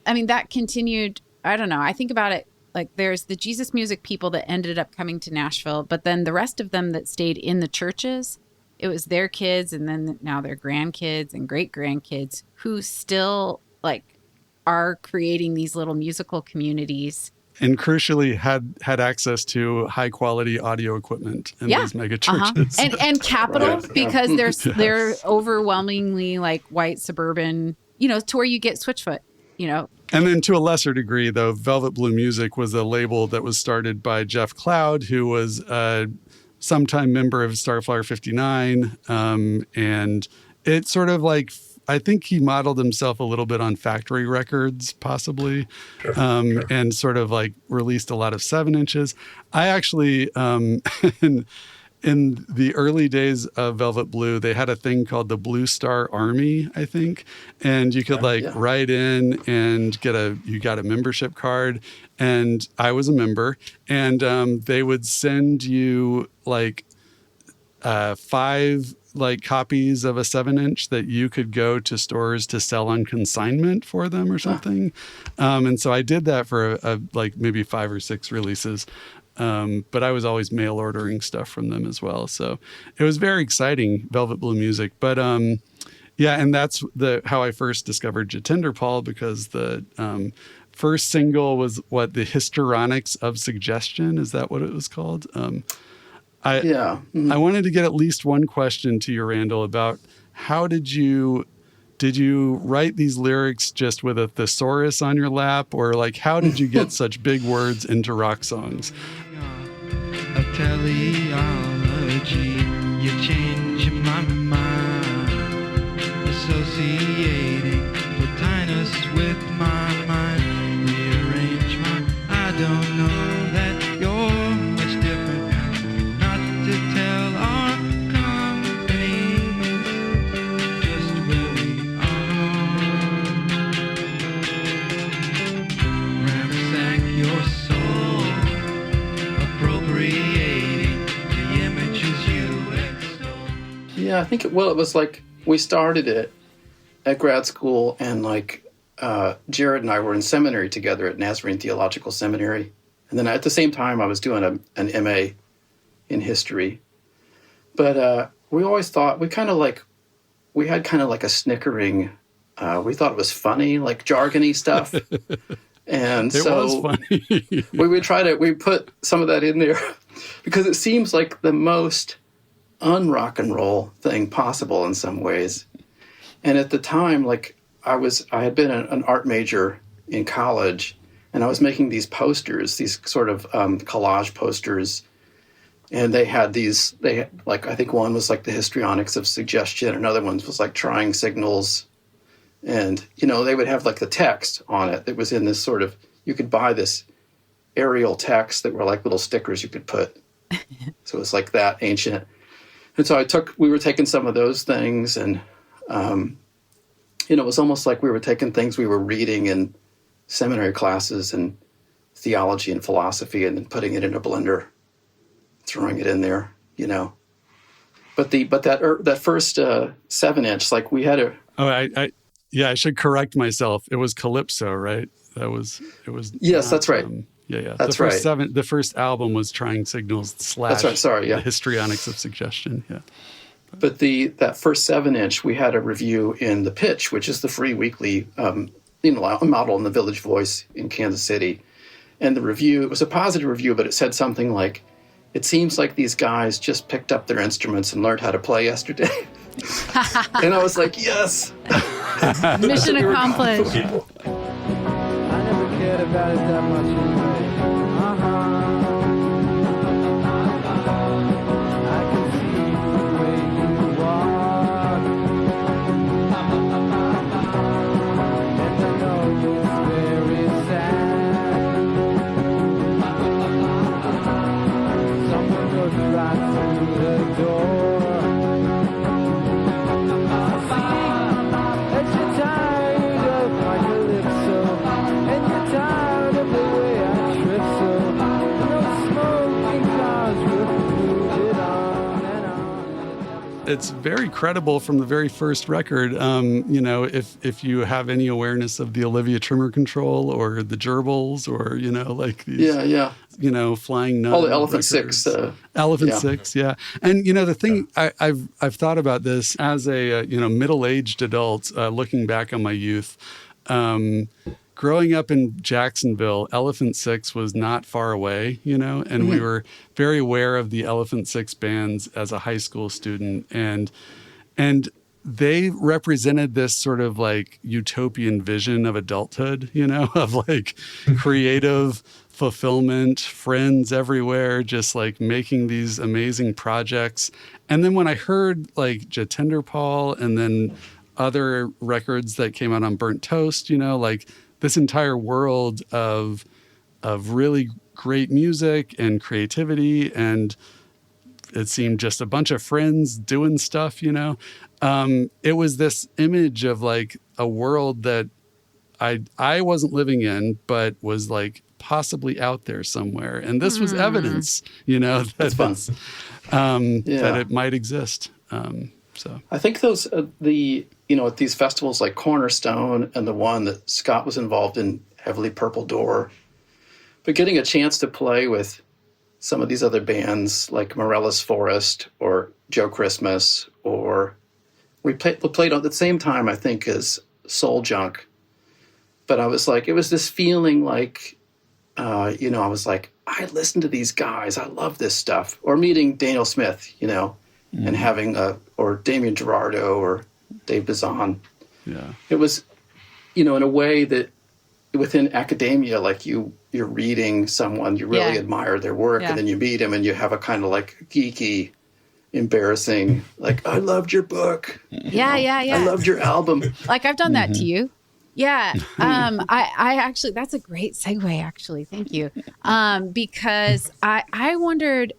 I mean that continued. I don't know. I think about it. Like there's the Jesus music people that ended up coming to Nashville, but then the rest of them that stayed in the churches, it was their kids and then now their grandkids and great grandkids who still like are creating these little musical communities. And crucially had access to high quality audio equipment in these mega churches. And capital, because they're overwhelmingly like white suburban, to where you get Switchfoot, And then to a lesser degree, though, Velvet Blue Music was a label that was started by Jeff Cloud, who was a sometime member of Starflyer 59. And it sort of like, I think he modeled himself a little bit on Factory Records, possibly, and sort of like released a lot of 7-inches. I actually, in the early days of Velvet Blue, they had a thing called the Blue Star Army, I think. And you could write in and you got a membership card. And I was a member. And they would send you like 5 like copies of a 7-inch that you could go to stores to sell on consignment for them or something. And so I did that for like maybe 5 or 6 releases. But I was always mail ordering stuff from them as well. So it was very exciting, Velvet Blue Music. But and that's how I first discovered Jetenderpaul, because the first single was the Histrionics of Suggestion. Is that what it was called? I wanted to get at least one question to you, Randall, about how did you write these lyrics just with a thesaurus on your lap, or like how did you get such big words into rock songs? A teleology, you change my mind, associating Plotinus with my mind, rearrange I don't know that you're much different now, not to tell our company just where we are. Ransack your soul, appropriating I think it was like we started it at grad school, and like Jared and I were in seminary together at Nazarene Theological Seminary. And then at the same time, I was doing an MA in history. But we always thought, we had kind of like a snickering, we thought it was funny, like jargony stuff. And It was funny. we put some of that in there because it seems like the most un-rock and roll thing possible in some ways. And at the time, like I had been an art major in college, and I was making these posters, these sort of collage posters. And they had like, I think one was like the histrionics of suggestion. Another one was like trying signals. And, they would have like the text on it that was in this sort of, you could buy this aerial text that were like little stickers you could put. So it was like that ancient. And so we were taking some of those things, and, it was almost like we were taking things we were reading in seminary classes and theology and philosophy, and then putting it in a blender, throwing it in there, But that first 7-inch, like we had a. Oh, I should correct myself. It was Calypso, right? It was. Yes, that's right. Yeah. That's right. The first album was Trying Signals / That's right. Sorry, yeah. The Histrionics of Suggestion. Yeah. But that first 7-inch, we had a review in The Pitch, which is the free weekly, model in the Village Voice in Kansas City. And the review, it was a positive review, but it said something like, "It seems like these guys just picked up their instruments and learned how to play yesterday." And I was like, yes. Mission accomplished. I never cared about it that much anyway. I can see the way you walk, and I know it's very sad. Someone goes right through the door. It's very credible from the very first record. If you have any awareness of the Olivia Trimmer Control or the Gerbils or, like these, Flying Nun. Oh, the Elephant records. 6. Elephant 6, yeah. And, the thing, I've thought about this as a, middle-aged adult, looking back on my youth. Growing up in Jacksonville, Elephant 6 was not far away, and we were very aware of the Elephant 6 bands as a high school student. And they represented this sort of like utopian vision of adulthood, of like creative fulfillment, friends everywhere, just like making these amazing projects. And then when I heard like Jetenderpaul and then other records that came out on Burnt Toast, like this entire world of really great music and creativity, and it seemed just a bunch of friends doing stuff, It was this image of like a world that I wasn't living in, but was like possibly out there somewhere. And this was evidence, that That's fun. that it might exist. So I think those, at these festivals like Cornerstone and the one that Scott was involved in, heavily Purple Door, but getting a chance to play with some of these other bands like Morellis Forest or Joe Christmas, or we played at the same time, I think, as Soul Junk. But I was like, it was this feeling like, I was like, I listen to these guys. I love this stuff. Or meeting Daniel Smith, and having or Damien Gerardo or Dave Bazan. yeah. It was, in a way that within academia, like you're reading someone, you really admire their work, and then you meet him and you have a kind of like geeky, embarrassing, like, I loved your book. Yeah. I loved your album. Like I've done that to you. Yeah. I actually, that's a great segue, actually. Thank you. Because I wondered,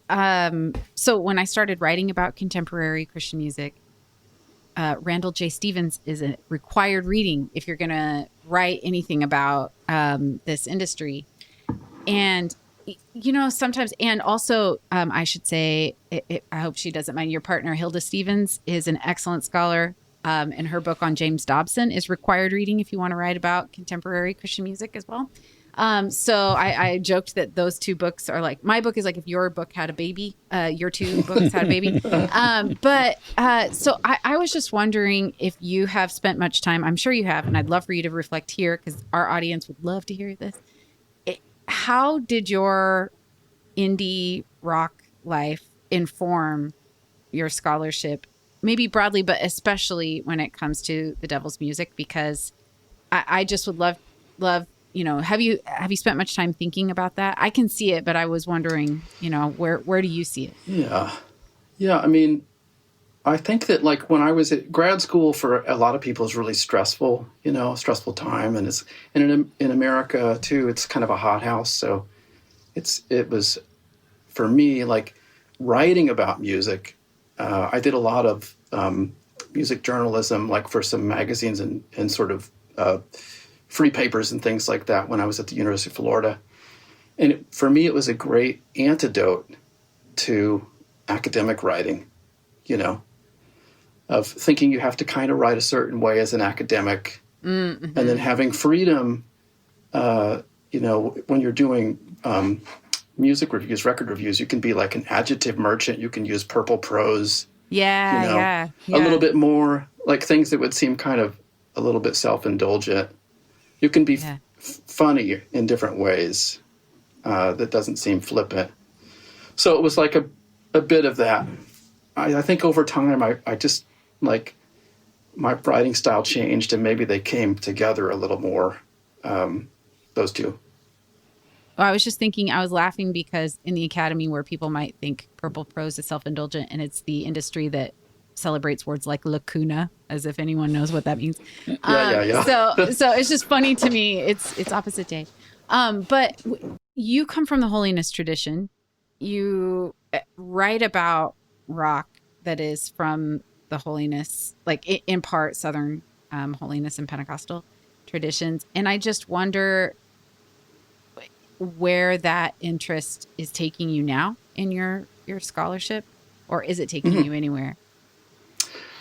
so when I started writing about contemporary Christian music, Randall J. Stephens is a required reading if you're going to write anything about this industry. And Sometimes, and also, I should say, I hope she doesn't mind, your partner, Hilda Stephens, is an excellent scholar. And her book on James Dobson is required reading if you want to write about contemporary Christian music as well. So I joked that those two books are like, my book is like if your book had a baby, your two books had a baby. So I was just wondering if you have spent much time, I'm sure you have, and I'd love for you to reflect here because our audience would love to hear this. How did your indie rock life inform your scholarship, maybe broadly, but especially when it comes to the devil's music? Because I just would love, have you spent much time thinking about that? I can see it, but I was wondering, where do you see it? Yeah. I mean, I think that like when I was at grad school, for a lot of people is really stressful, stressful time. And in America too, it's kind of a hothouse. So it was for me, like writing about music. I did a lot of music journalism, like for some magazines and sort of free papers and things like that when I was at the University of Florida. And for me, it was a great antidote to academic writing, of thinking you have to kind of write a certain way as an academic, and then having freedom, when you're doing music reviews, record reviews, you can be like an adjective merchant. You can use purple prose. Yeah. A little bit more like things that would seem kind of a little bit self-indulgent. You can be funny in different ways that doesn't seem flippant. So it was like a bit of that. I think over time, I just like my writing style changed and maybe they came together a little more, those two. Well, I was just thinking, I was laughing because in the academy where people might think purple prose is self-indulgent, and it's the industry that celebrates words like lacuna, as if anyone knows what that means. Yeah. So it's just funny to me. It's opposite day. But you come from the holiness tradition. You write about rock that is from the holiness, like in part Southern holiness and Pentecostal traditions. And I just wonder where that interest is taking you now in your scholarship, or is it taking you anywhere?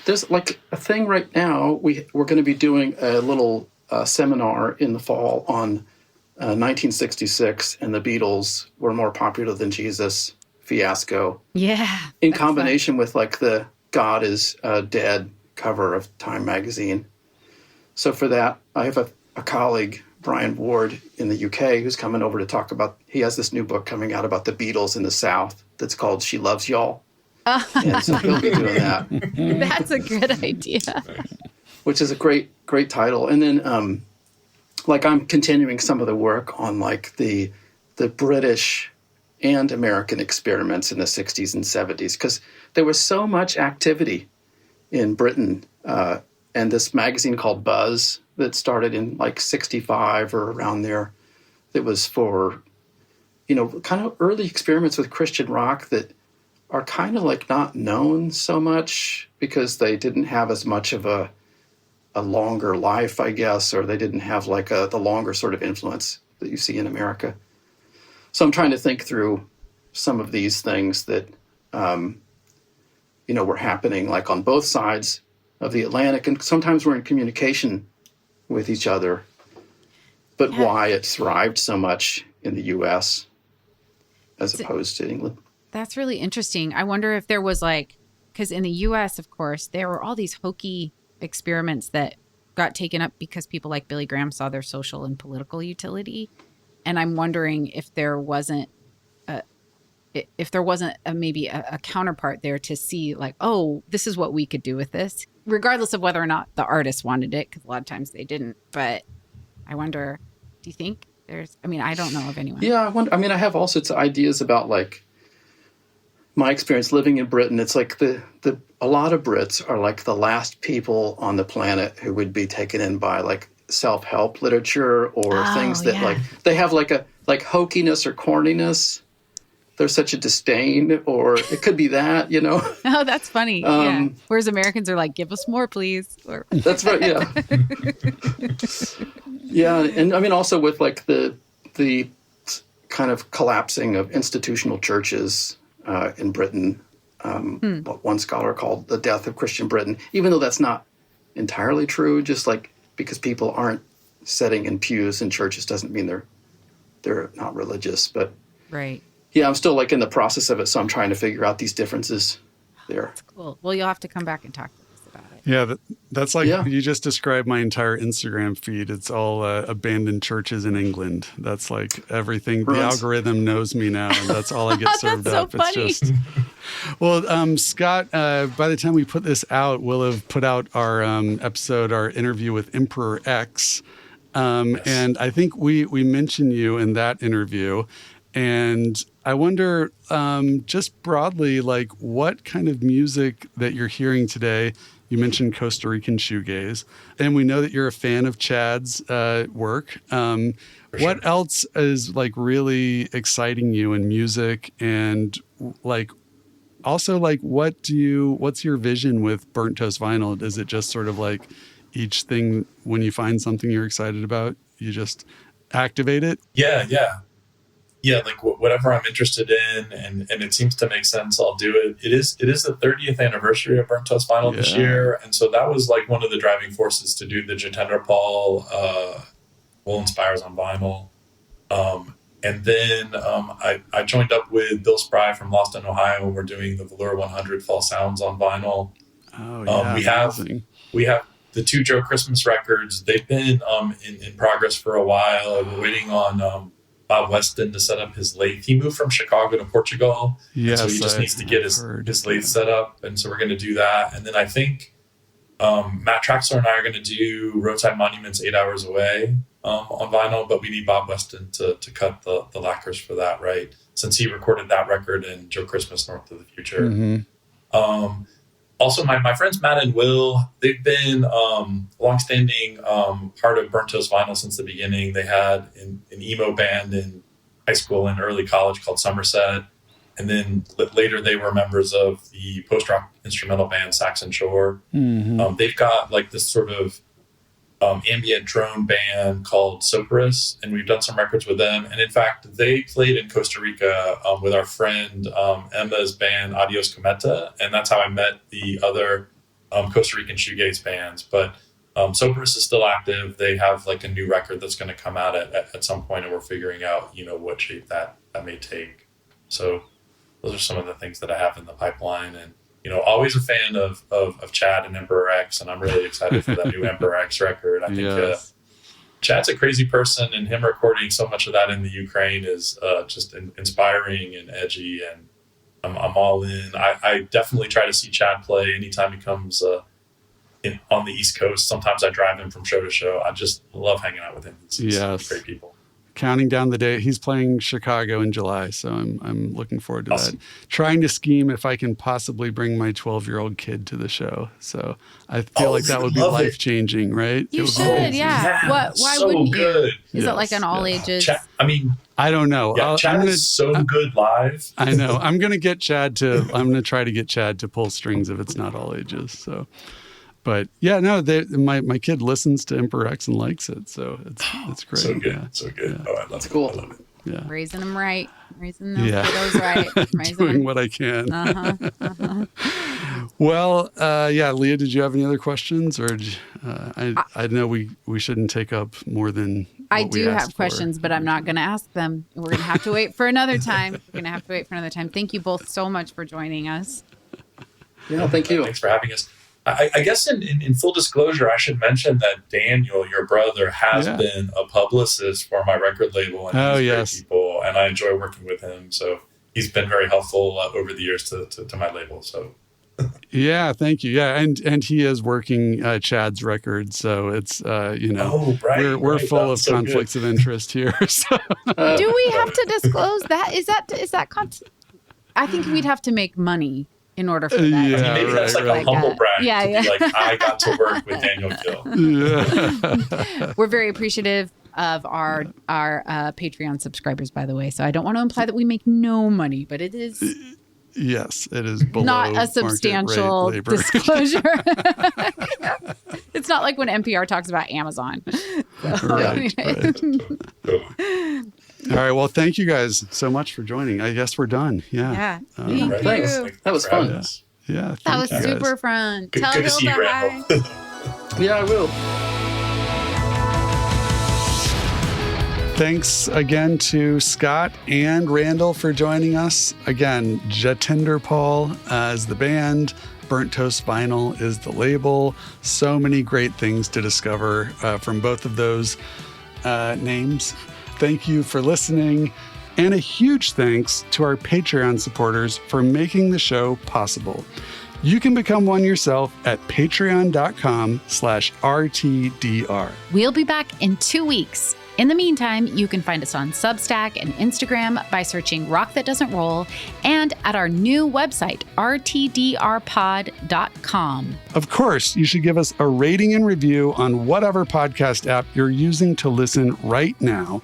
There's like a thing right now. We're going to be doing a little seminar in the fall on 1966 and the Beatles were more popular than Jesus fiasco. Yeah. In combination with like the God is Dead cover of Time magazine. So for that, I have a colleague, Brian Ward in the UK, who's coming over to talk about, he has this new book coming out about the Beatles in the South that's called She Loves Y'all. And so he'll be doing that. That's a good idea. Which is a great title. And then like I'm continuing some of the work on like the British and American experiments in the 60s and 70s, because there was so much activity in Britain. And this magazine called Buzz that started in like 65 or around there, that was for, kind of early experiments with Christian rock that are kind of like not known so much because they didn't have as much of a longer life, I guess, or they didn't have like the longer sort of influence that you see in America. So I'm trying to think through some of these things that, were happening like on both sides of the Atlantic. And sometimes we're in communication with each other, but why it thrived so much in the U.S. as opposed to England. That's really interesting. I wonder if there was because in the U.S., of course, there were all these hokey experiments that got taken up because people like Billy Graham saw their social and political utility. And I'm wondering if there wasn't maybe a counterpart there to see like, oh, this is what we could do with this, regardless of whether or not the artist wanted it, because a lot of times they didn't. But I wonder, do you think I don't know of anyone. Yeah, I have all sorts of ideas about like my experience living in Britain. It's like a lot of Brits are like the last people on the planet who would be taken in by like self-help literature or things that like they have like hokiness or corniness. There's such a disdain, or it could be that, Oh, that's funny. Yeah. Whereas Americans are like, give us more, please. Or... That's right. Yeah. Yeah. And also with like the kind of collapsing of institutional churches in Britain. What one scholar called the death of Christian Britain, even though that's not entirely true. Just like because people aren't sitting in pews in churches doesn't mean they're not religious. But Right. yeah, I'm still like in the process of it, so I'm trying to figure out these differences there. That's cool. Well, you'll have to come back and talk to us about it. Yeah, that's like Yeah. you just described my entire Instagram feed. It's all abandoned churches in England. That's like everything. The Right. algorithm knows me now, and that's all I get served That's so up. funny. It's just well, Scott. By the time we put this out, we'll have put out our episode, our interview with Emperor X, and I think we mentioned you in that interview. And I wonder, just broadly, like what kind of music that you're hearing today. You mentioned Costa Rican shoegaze, and we know that you're a fan of Chad's work. What else is like really exciting you in music, and like also like what's your vision with Burnt Toast Vinyl? Is it just sort of like each thing when you find something you're excited about, you just activate it? Yeah, like whatever I'm interested in, and it seems to make sense, I'll do it. It is the 30th anniversary of Burnt Toast Vinyl this year, and so that was like one of the driving forces to do the Jetenderpaul Wool Inspires on vinyl. And then I joined up with Bill Spry from Lost in Ohio, and we're doing the Velour 100 Fall Sounds on vinyl. Oh yeah, we have the 2 Joe Christmas records. They've been in progress for a while. We're waiting on Bob Weston to set up his lathe. He moved from Chicago to Portugal, yes, so he just needs to get his lathe set up, and so we're going to do that. And then I think Matt Traxler and I are going to do Roadside Monuments 8 Hours Away on vinyl, but we need Bob Weston to cut the lacquers for that, right? Since he recorded that record in Joe Christmas North of the Future. Mm-hmm. Also, my friends Matt and Will, they've been longstanding part of Burnt Toast Vinyl since the beginning. They had an emo band in high school and early college called Somerset. And then later they were members of the post-rock instrumental band Saxon Shore. Mm-hmm. They've got like this sort of ambient drone band called Soperus, and we've done some records with them. And in fact, they played in Costa Rica with our friend Emma's band Adios Cometa, and that's how I met the other Costa Rican shoegaze bands. But Soperus is still active. They have like a new record that's going to come out at some point, and we're figuring out what shape that may take. So those are some of the things that I have in the pipeline, and always a fan of Chad and Emperor X, and I'm really excited for that new Emperor X record. I think Chad's a crazy person, and him recording so much of that in the Ukraine is just inspiring and edgy, and I'm all in. I definitely try to see Chad play anytime he comes on the East Coast. Sometimes I drive him from show to show. I just love hanging out with him. He's great people. Counting down the day. He's playing Chicago in July, so I'm looking forward to that. Trying to scheme if I can possibly bring my 12-year-old kid to the show. So I feel like that would be life-changing, right? You should, yeah. Why so wouldn't good. you? Is it like an all ages? Chad, I don't know. Yeah, Chad is so good live. I know. I'm going to try to get Chad to pull strings if it's not all ages. So. But yeah, no, my kid listens to Emperor X and likes it, so it's great. So good, so good. Yeah. Oh, I love That's it. cool. I love it. Yeah, Raising them right, raising those kiddos right, doing what I can. Well, Leah, did you have any other questions, or I know we shouldn't take up more than I do have questions, but I'm not going to ask them. We're going to have to wait for another time. Thank you both so much for joining us. Yeah, thank you. Thanks for having us. I guess in full disclosure, I should mention that Daniel, your brother, has been a publicist for my record label, and he's great people, and I enjoy working with him. So he's been very helpful over the years to my label. So yeah, thank you. Yeah, and he is working Chad's record, so it's we're full of conflicts of interest here. So. Do we have to disclose that? Is that I think we'd have to make money in order for that. Yeah, maybe that's like a humble brag. Yeah. Be like, I got to work with Daniel Gill. Yeah. We're very appreciative of our Patreon subscribers, by the way. So I don't want to imply that we make no money, but it is. Yes, it is below not a substantial disclosure. It's not like when NPR talks about Amazon. So, Right. All right. Well, thank you guys so much for joining. I guess we're done. Yeah. Yeah. Right. Thanks. That was fun. Yeah. That thank was you guys. super fun. Good, Tell good to see you, Hilda hi. Randall. Yeah, I will. Thanks again to Scott and Randall for joining us. Again, Jetenderpaul is the band. Burnt Toast Vinyl is the label. So many great things to discover from both of those names. Thank you for listening. And a huge thanks to our Patreon supporters for making the show possible. You can become one yourself at patreon.com/RTDR. We'll be back in 2 weeks. In the meantime, you can find us on Substack and Instagram by searching Rock That Doesn't Roll and at our new website, rtdrpod.com. Of course, you should give us a rating and review on whatever podcast app you're using to listen right now.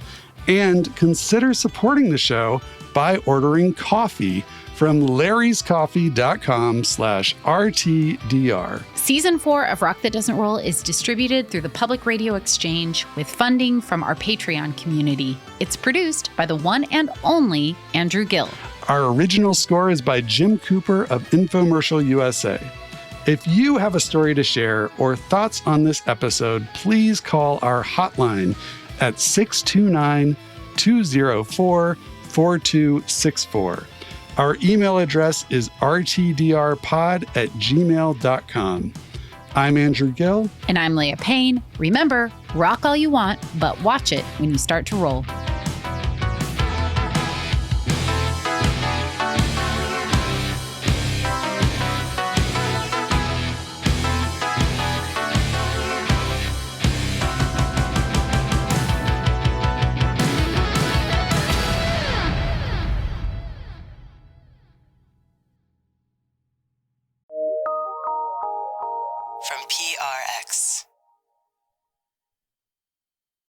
And consider supporting the show by ordering coffee from larryscoffee.com/RTDR. Season 4 of Rock That Doesn't Roll is distributed through the Public Radio Exchange with funding from our Patreon community. It's produced by the one and only Andrew Gill. Our original score is by Jim Cooper of Infomercial USA. If you have a story to share or thoughts on this episode, please call our hotline at 629-204-4264. Our email address is rtdrpod@gmail.com. I'm Andrew Gill. And I'm Leah Payne. Remember, rock all you want, but watch it when you start to roll.